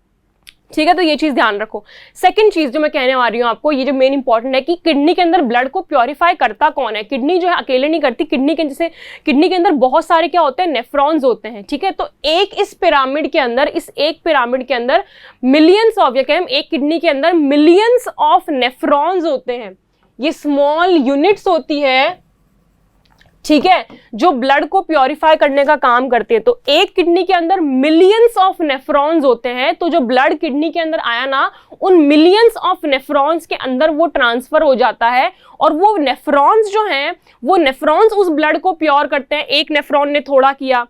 ठीक है। तो ये चीज ध्यान रखो। सेकंड चीज जो मैं कहने वाली हूँ आपको, ये जो मेन इंपॉर्टेंट है कि किडनी के अंदर ब्लड को प्योरीफाई करता कौन है। किडनी जो है अकेले नहीं करती, किडनी के अंदर बहुत सारे क्या होते हैं, नेफ्रॉन्स होते हैं, ठीक है। तो इस पिरामिड के अंदर मिलियंस ऑफ, या कहें एक किडनी के अंदर मिलियंस ऑफ नेफ्रॉन्स होते हैं। ये स्मॉल यूनिट्स होती है, ठीक है, जो ब्लड को प्योरीफाई करने का काम करते हैं। तो एक किडनी के अंदर मिलियंस ऑफ नेफ्रॉन्स होते हैं। तो जो ब्लड किडनी के अंदर आया ना, उन मिलियंस ऑफ नेफ्रॉन्स के अंदर वो ट्रांसफर हो जाता है, और वो नेफ्रॉन्स जो हैं, वो नेफ्रॉन्स उस ब्लड को प्योर करते हैं। एक नेफ्रॉन ने थोड़ा किया,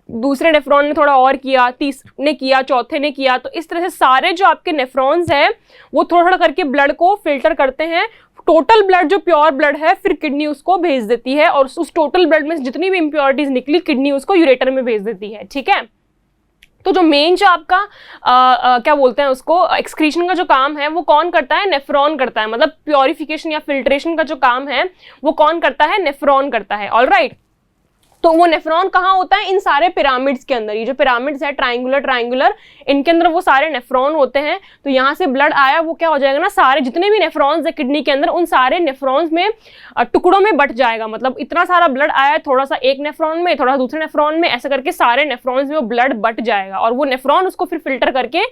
दूसरे नेफ्रॉन ने थोड़ा और किया, तीसरे ने किया, चौथे ने किया। तो इस तरह से सारे जो आपके नेफ्रॉन्स हैं वो थोड़ा थोड़ा करके ब्लड को फिल्टर करते हैं। टोटल ब्लड जो प्योर ब्लड है, फिर किडनी उसको भेज देती है, और उस टोटल ब्लड में जितनी भी इंप्योरिटीज निकली, किडनी उसको यूरेटर में भेज देती है, ठीक है। तो जो मेन जो आपका क्या बोलते हैं उसको, एक्सक्रीशन का जो काम है वो कौन करता है, नेफ्रॉन करता है। मतलब प्योरिफिकेशन या फिल्ट्रेशन का जो काम है वो कौन करता है, नेफ्रॉन करता है। ऑलराइट। तो वो नेफ्रॉन कहाँ होता है, इन सारे पिरामिड्स के अंदर। ये जो पिरामिड्स है ट्रायंगुलर, इनके अंदर वो सारे नेफ्रॉन होते हैं। तो यहाँ से ब्लड आया, वो क्या हो जाएगा ना, सारे जितने भी नेफ्रॉन्स है किडनी के अंदर, उन सारे नेफ्रॉन्स में टुकड़ों में बट जाएगा। मतलब इतना सारा ब्लड आया, थोड़ा सा एक नेफ्रॉन में, थोड़ा दूसरे नेफ्रॉन में, ऐसे करके सारे नेफ्रॉन्स में वो ब्लड बट जाएगा। और वो नेफ्रॉन उसको फिर फिल्टर करके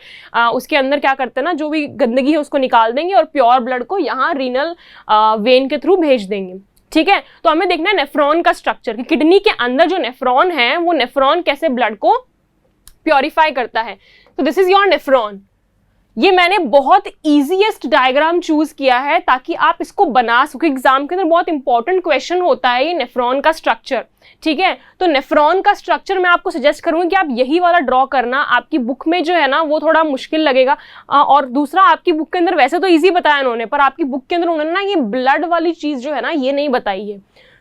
उसके अंदर क्या करते हैं ना, जो भी गंदगी है उसको निकाल देंगे, और प्योर ब्लड को यहाँ रीनल वेन के थ्रू भेज देंगे, ठीक है। तो हमें देखना है नेफ्रॉन का स्ट्रक्चर, कि किडनी के अंदर जो नेफ्रॉन है वो नेफ्रॉन कैसे ब्लड को प्योरीफाई करता है। तो दिस इज योर नेफ्रॉन। ये मैंने बहुत इजीएस्ट डायग्राम चूज किया है ताकि आप इसको बना सको। एग्जाम के अंदर बहुत इंपॉर्टेंट क्वेश्चन होता है ये नेफ्रॉन का स्ट्रक्चर, ठीक है। तो नेफ्रॉन का स्ट्रक्चर मैं आपको सजेस्ट करूंगी कि आप यही वाला ड्रॉ करना। आपकी बुक में जो है ना वो थोड़ा मुश्किल लगेगा, और दूसरा आपकी बुक के अंदर वैसे तो इजी बताया उन्होंने, पर आपकी बुक के अंदर उन्होंने ना ये ब्लड वाली चीज जो है ना ये नहीं बताई है।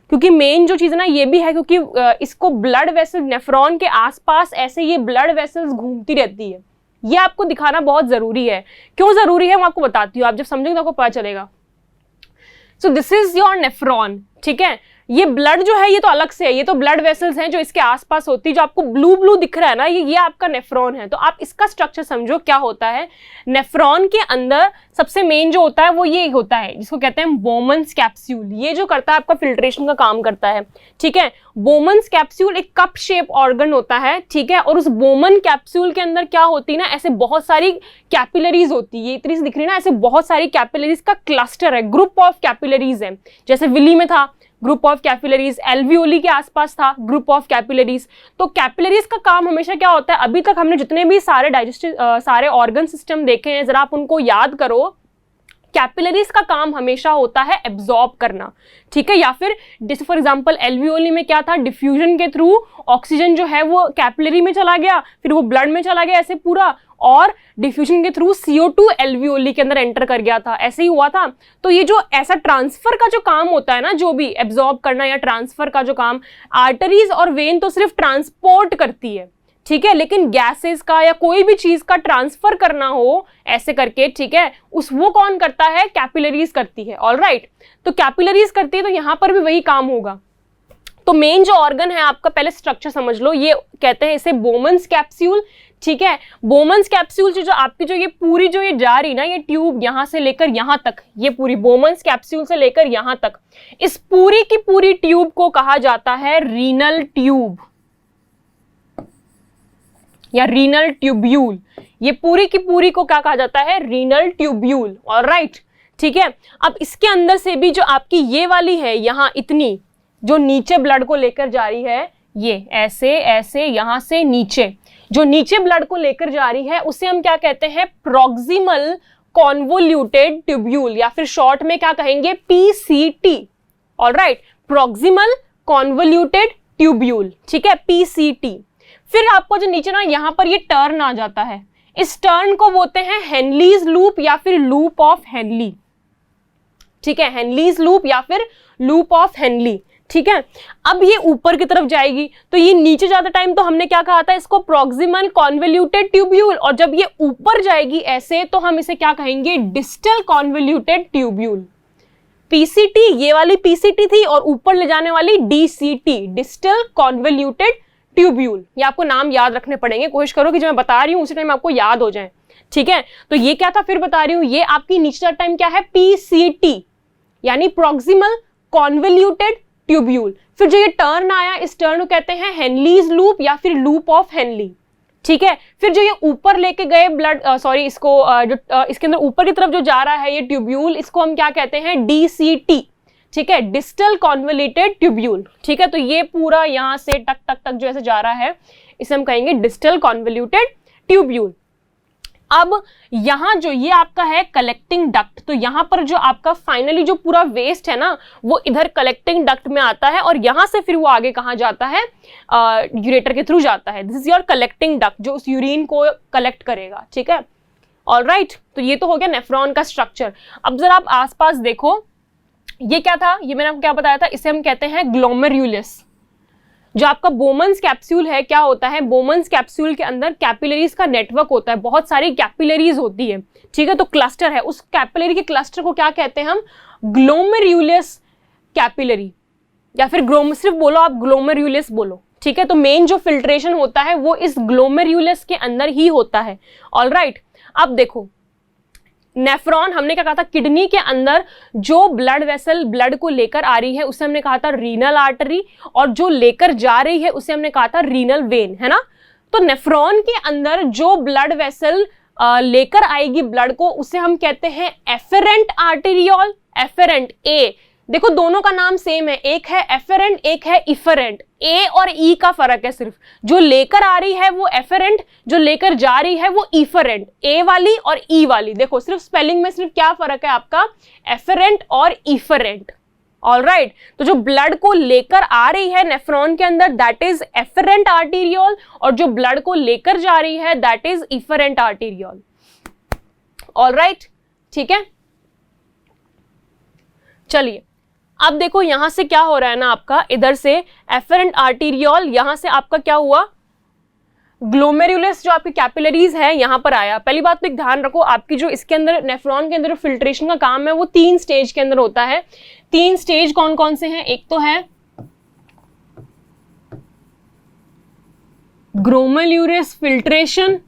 क्योंकि मेन जो चीज है ना ये भी है, क्योंकि इसको ब्लड वेसल, नेफ्रॉन के आसपास ऐसे ये ब्लड वेसल्स घूमती रहती है, ये आपको दिखाना बहुत जरूरी है। क्यों जरूरी है मैं आपको बताती हूँ, आप जब समझेंगे तो आपको पता चलेगा। So this is your nephron, ठीक है। ये ब्लड जो है ये तो अलग से है, ये तो ब्लड वेसल्स हैं जो इसके आसपास होती है। जो आपको ब्लू ब्लू दिख रहा है ना, ये आपका नेफ्रॉन है। तो आप इसका स्ट्रक्चर समझो क्या होता है। नेफ्रॉन के अंदर सबसे मेन जो होता है वो ये होता है, जिसको कहते हैं बोमन्स कैप्सूल। ये जो करता है आपका फिल्ट्रेशन का काम करता है, ठीक है। बोमन्स कैप्सूल एक कप शेप ऑर्गन होता है, ठीक है। और उस बोमन कैप्सूल के अंदर क्या होती है ना, ऐसे बहुत सारी कैपिलरीज होती है। ये इतनी सी दिख रही है ना, ऐसे बहुत सारी कैपिलरीज का क्लस्टर है, ग्रुप ऑफ कैपिलरीज है। जैसे विली में था ग्रुप ऑफ कैपिलरीज, एल्वियोली के आसपास था ग्रुप ऑफ कैपिलरीज। तो कैपिलरीज का काम हमेशा क्या होता है, अभी तक हमने जितने भी सारे सारे ऑर्गन सिस्टम देखे हैं, जरा आप उनको याद करो। कैपिलरीज का काम हमेशा होता है एब्जॉर्ब करना, ठीक है। या फिर जैसे फॉर एग्जांपल एल्वियोली में क्या था, डिफ्यूजन के थ्रू ऑक्सीजन जो है वो कैपिलरी में चला गया, फिर वो ब्लड में चला गया ऐसे पूरा, और डिफ्यूजन के थ्रू CO2 एल्वियोली के अंदर एंटर कर गया था, ऐसे ही हुआ था। तो ये जो ऐसा ट्रांसफर का जो काम होता है ना, जो भी एब्जॉर्ब करना या ट्रांसफर का जो काम, आर्टरीज और वेन तो सिर्फ ट्रांसपोर्ट करती है, ठीक है, लेकिन गैसेस का या कोई भी चीज का ट्रांसफर करना हो ऐसे करके, ठीक है, वो कौन करता है? कैपिलरीज करती है। ऑलराइट, तो कैपिलरीज करती है तो यहां पर भी वही काम होगा। तो मेन जो ऑर्गन है आपका, पहले स्ट्रक्चर समझ लो, ये कहते हैं इसे बोमन्स कैप्सूल। ठीक है, बोमन्स कैप्सूल जो आपकी जो ये पूरी जो ये जा रही ना, ये ट्यूब यहां से लेकर यहां तक, ये पूरी बोमन्स कैप्सूल से लेकर यहां तक, इस पूरी की पूरी ट्यूब को कहा जाता है रीनल ट्यूब या रीनल ट्यूब्यूल। ये पूरी की पूरी को क्या कहा जाता है? Renal tubule. ऑलराइट, ठीक है। अब इसके अंदर से भी जो आपकी ये वाली है यहां इतनी, जो नीचे ब्लड को लेकर जा रही है, ये ऐसे ऐसे यहां से नीचे जो नीचे ब्लड को लेकर जा रही है, उसे हम क्या कहते हैं? प्रॉक्सिमल कॉन्वोल्यूटेड ट्यूब्यूल, या फिर शॉर्ट में क्या कहेंगे? PCT। Alright, proximal convoluted tubule, ठीक है, PCT। फिर आपको जो नीचे ना यहां पर ये टर्न आ जाता है, इस टर्न को बोलते हैं हेनलीज लूप या फिर लूप ऑफ हेनली। ठीक है, हेनलीज लूप या फिर लूप ऑफ हेनली। ठीक है, अब ये ऊपर की तरफ जाएगी तो ये नीचे जाते टाइम तो हमने क्या कहा था? इसको प्रॉक्सिमल कॉन्वोल्यूटेड ट्यूब्यूल, और जब ये ऊपर जाएगी ऐसे तो हम इसे क्या कहेंगे? Distal convoluted tubule. PCT, ये वाली PCT थी, और ऊपर ले जाने वाली DCT, डिस्टल कॉन्वोल्यूटेड ट्यूब्यूल। ये आपको नाम याद रखने पड़ेंगे, कोशिश करो कि जो मैं बता रही हूँ उसी टाइम आपको याद हो जाए। ठीक है, तो ये क्या था फिर बता रही हूँ, ये आपकी नीचे जाते टाइम क्या है? PCT यानी प्रॉक्सिमल कॉन्वोल्यूटेड ट्यूब्यूल। फिर जो ये टर्न आया, इस टर्न को कहते हैं हेनलीज लूप या फिर लूप ऑफ हेनली। ठीक है, फिर जो ये ऊपर लेके गए ब्लड, सॉरी इसको जो इसके अंदर ऊपर की तरफ जो जा रहा है ये ट्यूब्यूल, इसको हम क्या कहते हैं? DCT। ठीक है, डिस्टल कॉन्वोल्यूटेड ट्यूब्यूल। ठीक है, तो ये पूरा यहां से टक टक तक जो ऐसे जा रहा है, इसे हम कहेंगे डिस्टल कॉन्वोल्यूटेड ट्यूब्यूल। अब यहां जो ये आपका है कलेक्टिंग डक्ट, तो यहां पर जो आपका फाइनली जो पूरा वेस्ट है ना, वो इधर कलेक्टिंग डक्ट में आता है, और यहां से फिर वो आगे कहां जाता है? यूरेटर के थ्रू जाता है। This is your collecting duct, जो उस यूरिन को कलेक्ट करेगा। ठीक है, ऑलराइट, तो ये तो हो गया नेफ्रॉन का स्ट्रक्चर। अब जरा आप आसपास देखो, ये क्या था? ये मैंने आपको क्या बताया था? इसे हम कहते हैं ग्लोमेरुलस। जो आपका बोमन्स कैप्सूल है, क्या होता है? बोमन्स कैप्सूल के अंदर कैपिलरीज का नेटवर्क होता है, बहुत सारी कैपिलरीज होती है। ठीक है, तो क्लस्टर है, उस कैपिलरी के क्लस्टर को क्या कहते हैं हम? ग्लोमेरुलस कैपिलरी, या फिर सिर्फ बोलो आप ग्लोमेरुलस बोलो। ठीक है, तो मेन जो फिल्ट्रेशन होता है वो इस ग्लोमेरुलस के अंदर ही होता है। ऑलराइट, अब देखो नेफ्रॉन, हमने क्या कहा था? किडनी के अंदर जो ब्लड वेसल ब्लड को लेकर आ रही है उसे हमने कहा था रीनल आर्टरी, और जो लेकर जा रही है उसे हमने कहा था रीनल वेन, है ना? तो नेफ्रॉन के अंदर जो ब्लड वेसल लेकर आएगी ब्लड को, उसे हम कहते हैं एफेरेंट आर्टेरियोल। एफेरेंट, ए, देखो दोनों का नाम सेम है, एक है एफेरेंट, एक है इफेरेंट। ए और ई का फर्क है सिर्फ, जो लेकर आ रही है वो एफेरेंट, जो लेकर जा रही है वो इफेरेंट। ए वाली और ई वाली, देखो सिर्फ स्पेलिंग में सिर्फ क्या फर्क है आपका? एफेरेंट और इफेरेंट। ऑलराइट, तो जो ब्लड को लेकर आ रही है नेफ्रॉन के अंदर, दैट इज एफेरेंट आर्टेरियोल, और जो ब्लड को लेकर जा रही है that is efferent arteriole. Alright, ठीक है, चलिए अब देखो यहां से क्या हो रहा है ना आपका, इधर से एफेरेंट आर्टेरियोल, यहां से आपका क्या हुआ? ग्लोमेरुलस जो आपकी कैपिलरीज है यहां पर आया। पहली बात तो एक ध्यान रखो, आपकी जो इसके अंदर नेफ्रॉन के अंदर फिल्ट्रेशन का काम है वो 3 स्टेज के अंदर होता है। 3 स्टेज कौन कौन से हैं? एक तो है glomerulus filtration,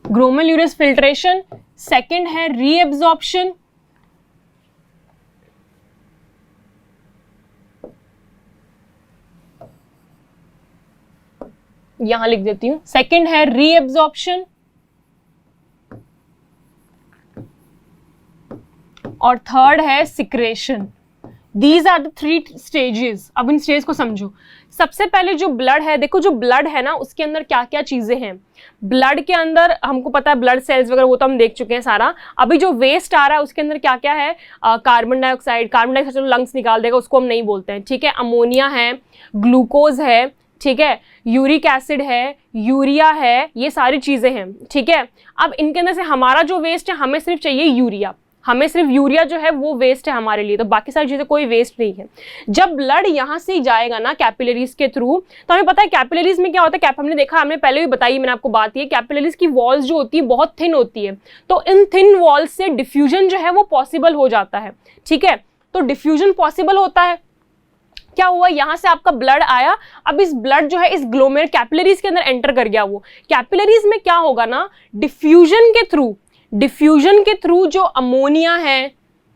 glomerulus filtration, second है रीएब्जॉर्प्शन, यहां लिख देती हूं, सेकंड है रीएब्जॉर्प्शन, और थर्ड है secretion. These are the 3 stages. अब इन स्टेज को समझो। सबसे पहले जो ब्लड है, देखो जो ब्लड है ना उसके अंदर क्या क्या चीजें हैं। ब्लड के अंदर हमको पता है ब्लड सेल्स वगैरह, वो तो हम देख चुके हैं सारा। अभी जो वेस्ट आ रहा है उसके अंदर क्या क्या है? Carbon dioxide, carbon dioxide lungs निकाल देगा, उसको हम नहीं बोलते हैं। ठीक है, अमोनिया है, ग्लूकोज है, ठीक है, यूरिक एसिड है, यूरिया है, ये सारी चीजें हैं। ठीक है, अब इनके अंदर से हमारा जो वेस्ट है, हमें सिर्फ चाहिए यूरिया। हमें सिर्फ यूरिया जो है वो वेस्ट है हमारे लिए, तो बाकी सारी चीजें कोई वेस्ट नहीं है। जब ब्लड यहाँ से जाएगा ना कैपिलरीज के थ्रू, तो हमें पता है कैपिलरीज में क्या होता है, हमने देखा, हमने पहले भी बताई, मैंने आपको बात, ये कैपिलरीज की वॉल्स जो होती है बहुत थिन होती है, तो इन थिन वॉल्स से डिफ्यूजन जो है वो पॉसिबल हो जाता है। ठीक है, तो डिफ्यूजन पॉसिबल होता है, क्या हुआ, यहां से आपका ब्लड आया, अब इस ब्लड जो है इस ग्लोमेर कैपिलरीज के अंदर एंटर कर गया। वो कैपिलरीज में क्या होगा ना, डिफ्यूजन के थ्रू जो अमोनिया है,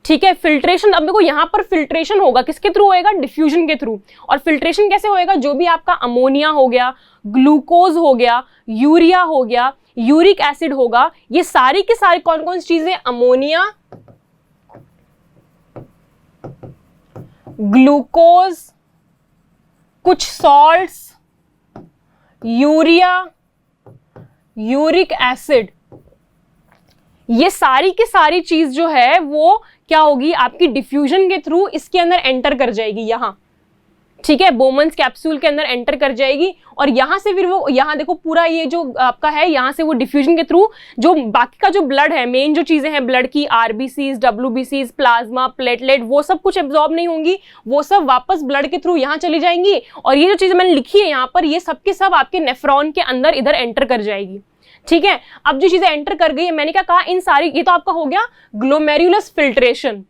ठीक है, फिल्ट्रेशन, अब देखो यहां पर फिल्ट्रेशन होगा, किसके थ्रू होएगा, डिफ्यूजन के थ्रू। और फिल्ट्रेशन कैसे होएगा, जो भी आपका अमोनिया हो गया, ग्लूकोज हो गया, यूरिया हो गया, यूरिक एसिड होगा, ये सारी की सारी कौन कौन सी चीजें, अमोनिया, ग्लूकोज, कुछ सॉल्ट्स, यूरिया, यूरिक एसिड, ये सारी की सारी चीज जो है वो क्या होगी, आपकी डिफ्यूजन के थ्रू इसके अंदर एंटर कर जाएगी यहां। ठीक है, बोमन्स कैप्सूल के अंदर एंटर कर जाएगी, और यहां से फिर वो, यहां देखो पूरा ये जो आपका है, यहां से वो डिफ्यूजन के थ्रू जो बाकी का जो ब्लड है, मेन जो चीजें हैं ब्लड की, आरबीसीज, डब्ल्यूबीसीज, प्लाज्मा, प्लेटलेट, वो सब कुछ एब्जॉर्ब नहीं होंगी, वो सब वापस ब्लड के थ्रू यहां चली जाएंगी, और ये जो चीजें मैंने लिखी है यहाँ पर, ये सब के सब आपके नेफ्रॉन के अंदर इधर एंटर कर जाएगी। ठीक है, अब जो चीजें एंटर कर गई है, मैंने क्या कहा, इन सारी, ये तो आपका हो गया ग्लोमेरुलस फिल्ट्रेशन।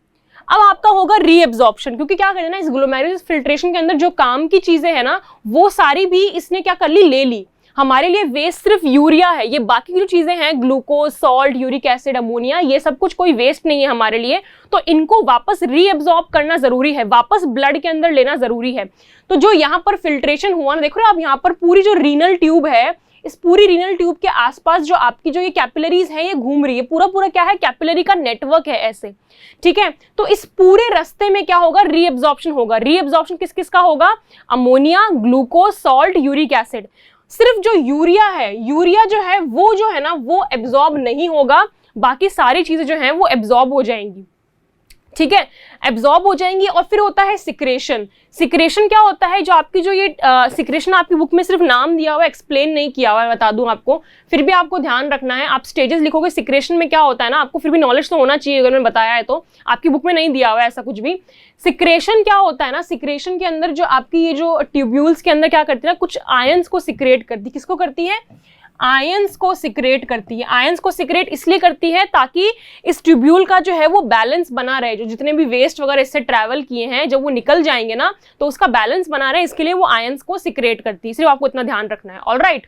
अब आपका होगा रीएब्जॉर्प्शन, क्योंकि क्या करें ना, इस ग्लोमेरुलस फिल्ट्रेशन के अंदर जो काम की चीजें हैं ना, वो सारी भी इसने क्या कर ली, ले ली। हमारे लिए वेस्ट सिर्फ यूरिया है, ये बाकी की जो चीजें हैं, glucose, salt, uric acid, ammonia, ये सब कुछ कोई वेस्ट नहीं है हमारे लिए, तो इनको वापस रीएब्जॉर्ब करना जरूरी है, वापस ब्लड के अंदर लेना जरूरी है। तो जो यहाँ पर फिल्ट्रेशन हुआ ना, देखो ना आप, यहाँ पर पूरी जो रीनल ट्यूब है, इस पूरी रीनल ट्यूब के आसपास जो आपकी जो ये कैपिलरीज है, ये घूम रही है, पूरा पूरा क्या है, कैपिलरी का नेटवर्क है ऐसे। ठीक है, तो इस पूरे रास्ते में क्या होगा, रीएब्जॉर्प्शन होगा। रीएब्जॉर्प्शन किस किस का होगा, ammonia, glucose, salt, uric acid. सिर्फ जो यूरिया है, यूरिया जो है वो जो है ना, वो एब्जॉर्ब नहीं होगा, बाकी सारी चीजें जो हैं वो एब्जॉर्ब हो जाएंगी। ठीक है, एब्जॉर्ब हो जाएंगी। और फिर होता है सिक्रेशन। सिक्रेशन क्या होता है, जो आपकी जो ये सिक्रेशन आपकी बुक में सिर्फ नाम दिया हुआ है, एक्सप्लेन नहीं किया हुआ है, बता दूं आपको, फिर भी आपको ध्यान रखना है। आप स्टेजेस लिखोगे सिक्रेशन में क्या होता है ना, आपको फिर भी नॉलेज तो होना चाहिए, अगर मैंने बताया है तो। आपकी बुक में नहीं दिया हुआ है ऐसा कुछ भी। सिक्रेशन क्या होता है ना, सिक्रेशन के अंदर जो आपकी ये जो ट्यूब्यूल्स के अंदर क्या करती है ना, कुछ आयंस को सिक्रेट करती है। किसको करती है, आयंस को सिक्रेट करती है। आयंस को सिक्रेट इसलिए करती है ताकि इस ट्यूब्यूल का जो है वो बैलेंस बना रहे, जो जितने भी वेस्ट वगैरह इससे ट्रैवल किए हैं, जब वो निकल जाएंगे ना, तो उसका बैलेंस बना रहे, इसके लिए वो आयंस को सिक्रेट करती है। सिर्फ आपको इतना ध्यान रखना है। ऑलराइट,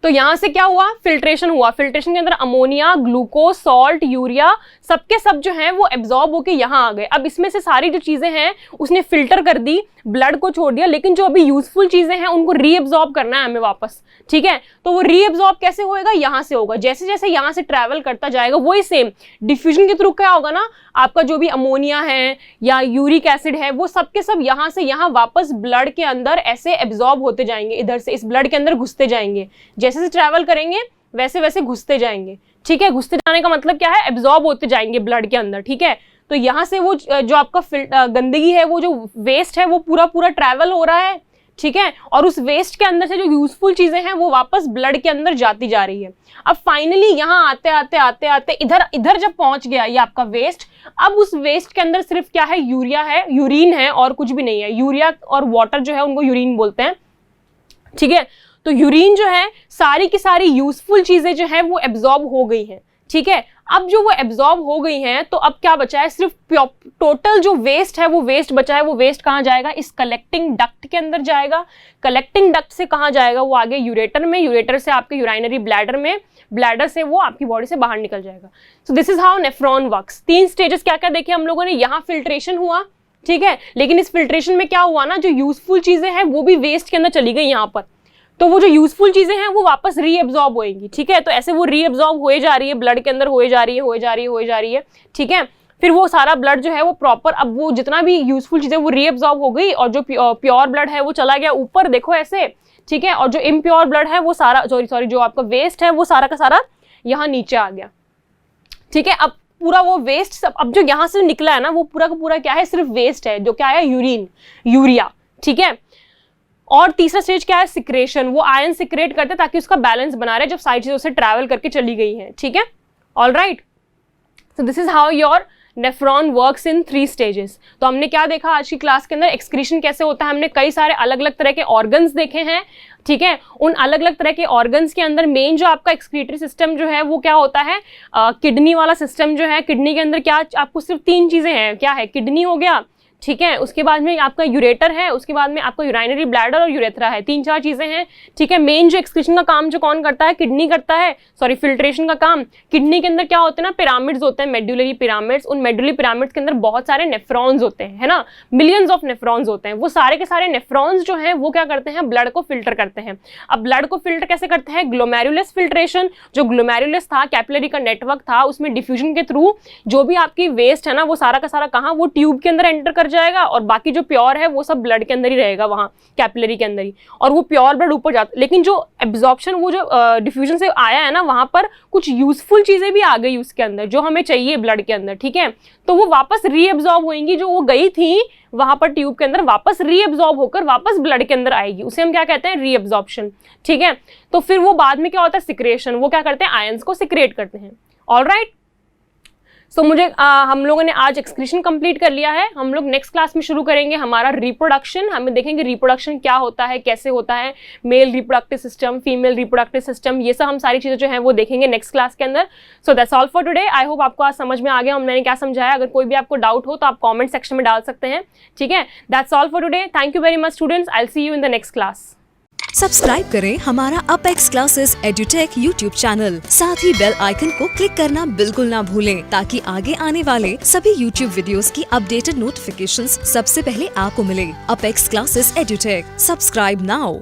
तो यहां से क्या हुआ, फिल्ट्रेशन हुआ। फिल्ट्रेशन के अंदर अमोनिया, ग्लूकोज, सॉल्ट, यूरिया, सबके सब जो हैं वो एब्जॉर्ब होके यहां आ गए। अब इसमें से सारी जो चीजें हैं उसने फिल्टर कर दी, ब्लड को छोड़ दिया, लेकिन जो अभी यूजफुल चीजें हैं उनको रीएब्जॉर्ब करना है हमें वापस। ठीक है, तो वो रीएब्जॉर्ब कैसे होएगा, यहां से होगा। जैसे जैसे यहां से ट्रैवल करता जाएगा, वही सेम डिफ्यूजन के थ्रू क्या होगा ना, आपका जो भी अमोनिया है या यूरिक एसिड है, वो सबके सब यहां से यहां वापस ब्लड के अंदर ऐसे एब्जॉर्ब होते जाएंगे, इधर से इस ब्लड के अंदर घुसते जाएंगे। जैसे जैसे ट्रैवल करेंगे वैसे वैसे घुसते जाएंगे। ठीक है, घुसते जाने का मतलब क्या है, एब्जॉर्ब होते जाएंगे ब्लड के अंदर। ठीक है, तो यहां से वो जो आपका गंदगी है, वो जो वेस्ट है, वो पूरा पूरा ट्रैवल हो रहा है। ठीक है, और उस वेस्ट के अंदर से जो यूजफुल चीजें हैं वो वापस ब्लड के अंदर जाती जा रही है। अब फाइनली यहाँ आते आते आते आते इधर इधर जब पहुंच गया ये आपका वेस्ट, अब उस वेस्ट के अंदर सिर्फ क्या है, यूरिया है, यूरिन है, और कुछ भी नहीं है। यूरिया और वाटर जो है उनको यूरिन बोलते हैं। ठीक है, तो यूरिन जो है, सारी की सारी यूजफुल चीजें जो है वो एब्जॉर्ब हो गई हैं। ठीक है, अब जो वो एब्जॉर्ब हो गई हैं, तो अब क्या बचा है, सिर्फ टोटल जो वेस्ट है वो वेस्ट बचा है। वो वेस्ट कहाँ जाएगा, इस कलेक्टिंग डक्ट के अंदर जाएगा। कलेक्टिंग डक्ट से कहाँ जाएगा, वो आगे यूरेटर में, यूरेटर से आपके यूराइनरी ब्लैडर में, ब्लैडर से वो आपकी बॉडी से बाहर निकल जाएगा। So this is how nephron works. 3 stages क्या क्या देखे हम लोगों ने, यहाँ फिल्ट्रेशन हुआ। ठीक है, लेकिन इस फिल्ट्रेशन में क्या हुआ ना, जो यूजफुल चीजें हैं वो भी वेस्ट के अंदर चली गई यहाँ पर, तो वो जो यूजफुल चीजें हैं वो वापस रीएब्जॉर्ब होएंगी। ठीक है, तो ऐसे वो रीएब्जॉर्ब होए जा रही है, ब्लड के अंदर होए जा रही है, होए जा रही है, होए जा रही है। ठीक है, फिर वो सारा ब्लड जो है वो प्रॉपर, अब वो जितना भी यूजफुल चीजें वो रीएब्जॉर्ब हो गई, और जो प्योर ब्लड है वो चला गया ऊपर, देखो ऐसे। ठीक है, और जो इम्प्योर ब्लड है वो सारा, सॉरी जो आपका वेस्ट है वो सारा का सारा यहाँ नीचे आ गया। ठीक है, अब पूरा वो वेस्ट सब, अब जो यहाँ से निकला है ना, वो पूरा का पूरा क्या है, सिर्फ वेस्ट है, जो क्या है, यूरिन, यूरिया। ठीक है, और तीसरा स्टेज क्या है, सिक्रेशन। वो आयन सिक्रेट करते ताकि उसका बैलेंस बना रहे, जब सारी चीजें उससे ट्रैवल करके चली गई हैं। ठीक है, alright, so this is how your nephron works in 3 stages. तो हमने क्या देखा आज की क्लास के अंदर, एक्सक्रीशन कैसे होता है, हमने कई सारे अलग अलग तरह के ऑर्गन्स देखे हैं, ठीक है। उन अलग अलग तरह के ऑर्गन्स के अंदर मेन जो आपका एक्सक्रीटरी सिस्टम जो है वो क्या होता है, किडनी वाला सिस्टम जो है, किडनी के अंदर क्या आपको सिर्फ 3 चीजें हैं, क्या है, किडनी हो गया, ठीक है, उसके बाद में आपका यूरेटर है, उसके बाद में आपका यूराइनरी ब्लैडर और यूरेथ्रा है, 3-4 चीजें हैं, ठीक है। मेन जो एक्सक्रीशन का काम जो कौन करता है, किडनी करता है, सॉरी फिल्ट्रेशन का काम। किडनी के अंदर क्या होते हैं ना, पिरामिड्स होते हैं, मेडुलरी पिरामिड्स। उन मेडुलरी पिरामिड्स के अंदर बहुत सारे नेफ्रॉन्स होते हैं, है ना, मिलियंस ऑफ नेफ्रॉन्स होते हैं। वो सारे के सारे नेफ्रॉन्स जो हैं वो क्या करते हैं, ब्लड को फिल्टर करते हैं। अब ब्लड को फिल्टर कैसे करते हैं, ग्लोमेरुलस फिल्ट्रेशन। जो ग्लोमेरुलस था, कैपिलरी का नेटवर्क था, उसमें डिफ्यूजन के थ्रू जो भी आपकी वेस्ट है ना वो सारा का सारा कहाँ, वो ट्यूब के अंदर एंटर कर जाएगा, और बाकी जो प्योर है वो सब ब्लड के अंदर ही रहेगा, वहां कैपिलरी के अंदर ही, और वो प्योर ब्लड ऊपर जाता। लेकिन जो एब्जॉर्प्शन, वो जो डिफ्यूजन से आया है ना, वहां पर कुछ यूजफुल चीजें भी आ गई उसके अंदर जो हमें चाहिए ब्लड के अंदर, ठीक है। तो वो वापस रीएब्जॉर्ब होंगी, जो वो गई थी वहां पर ट्यूब के अंदर, वापस रीएब्जॉर्ब होकर वापस ब्लड के अंदर आएगी, उसे हम क्या कहते हैं, रीएब्जॉर्प्शन, ठीक है। तो फिर वो बाद में क्या होता है, सिक्रेशन, वो क्या करते हैं, आयंस को सिक्रेट करते हैं। ऑलराइट, सो मुझे हम लोगों ने आज एक्सक्रीशन कंप्लीट कर लिया है। हम लोग नेक्स्ट क्लास में शुरू करेंगे हमारा रिप्रोडक्शन। हमें देखेंगे रिप्रोडक्शन क्या होता है, कैसे होता है, male reproductive system, female reproductive system, ये सब हम सारी चीज़ें जो हैं वो देखेंगे नेक्स्ट क्लास के अंदर। So that's all for today. I hope आपको आज समझ में आ गया मैंने क्या समझाया। अगर कोई भी आपको डाउट हो तो आप कॉमेंट सेक्शन में डाल सकते हैं, ठीक है। That's all for today. Thank you very much students. I will see you in the next class. Subscribe करें हमारा apex classes edutech YouTube channel, साथ ही बेल आइकन को क्लिक करना बिल्कुल ना भूलें, ताकि आगे आने वाले सभी यूट्यूब वीडियोस की अपडेटेड नोटिफिकेशंस सबसे पहले आपको मिले। Apex classes edutech, subscribe now.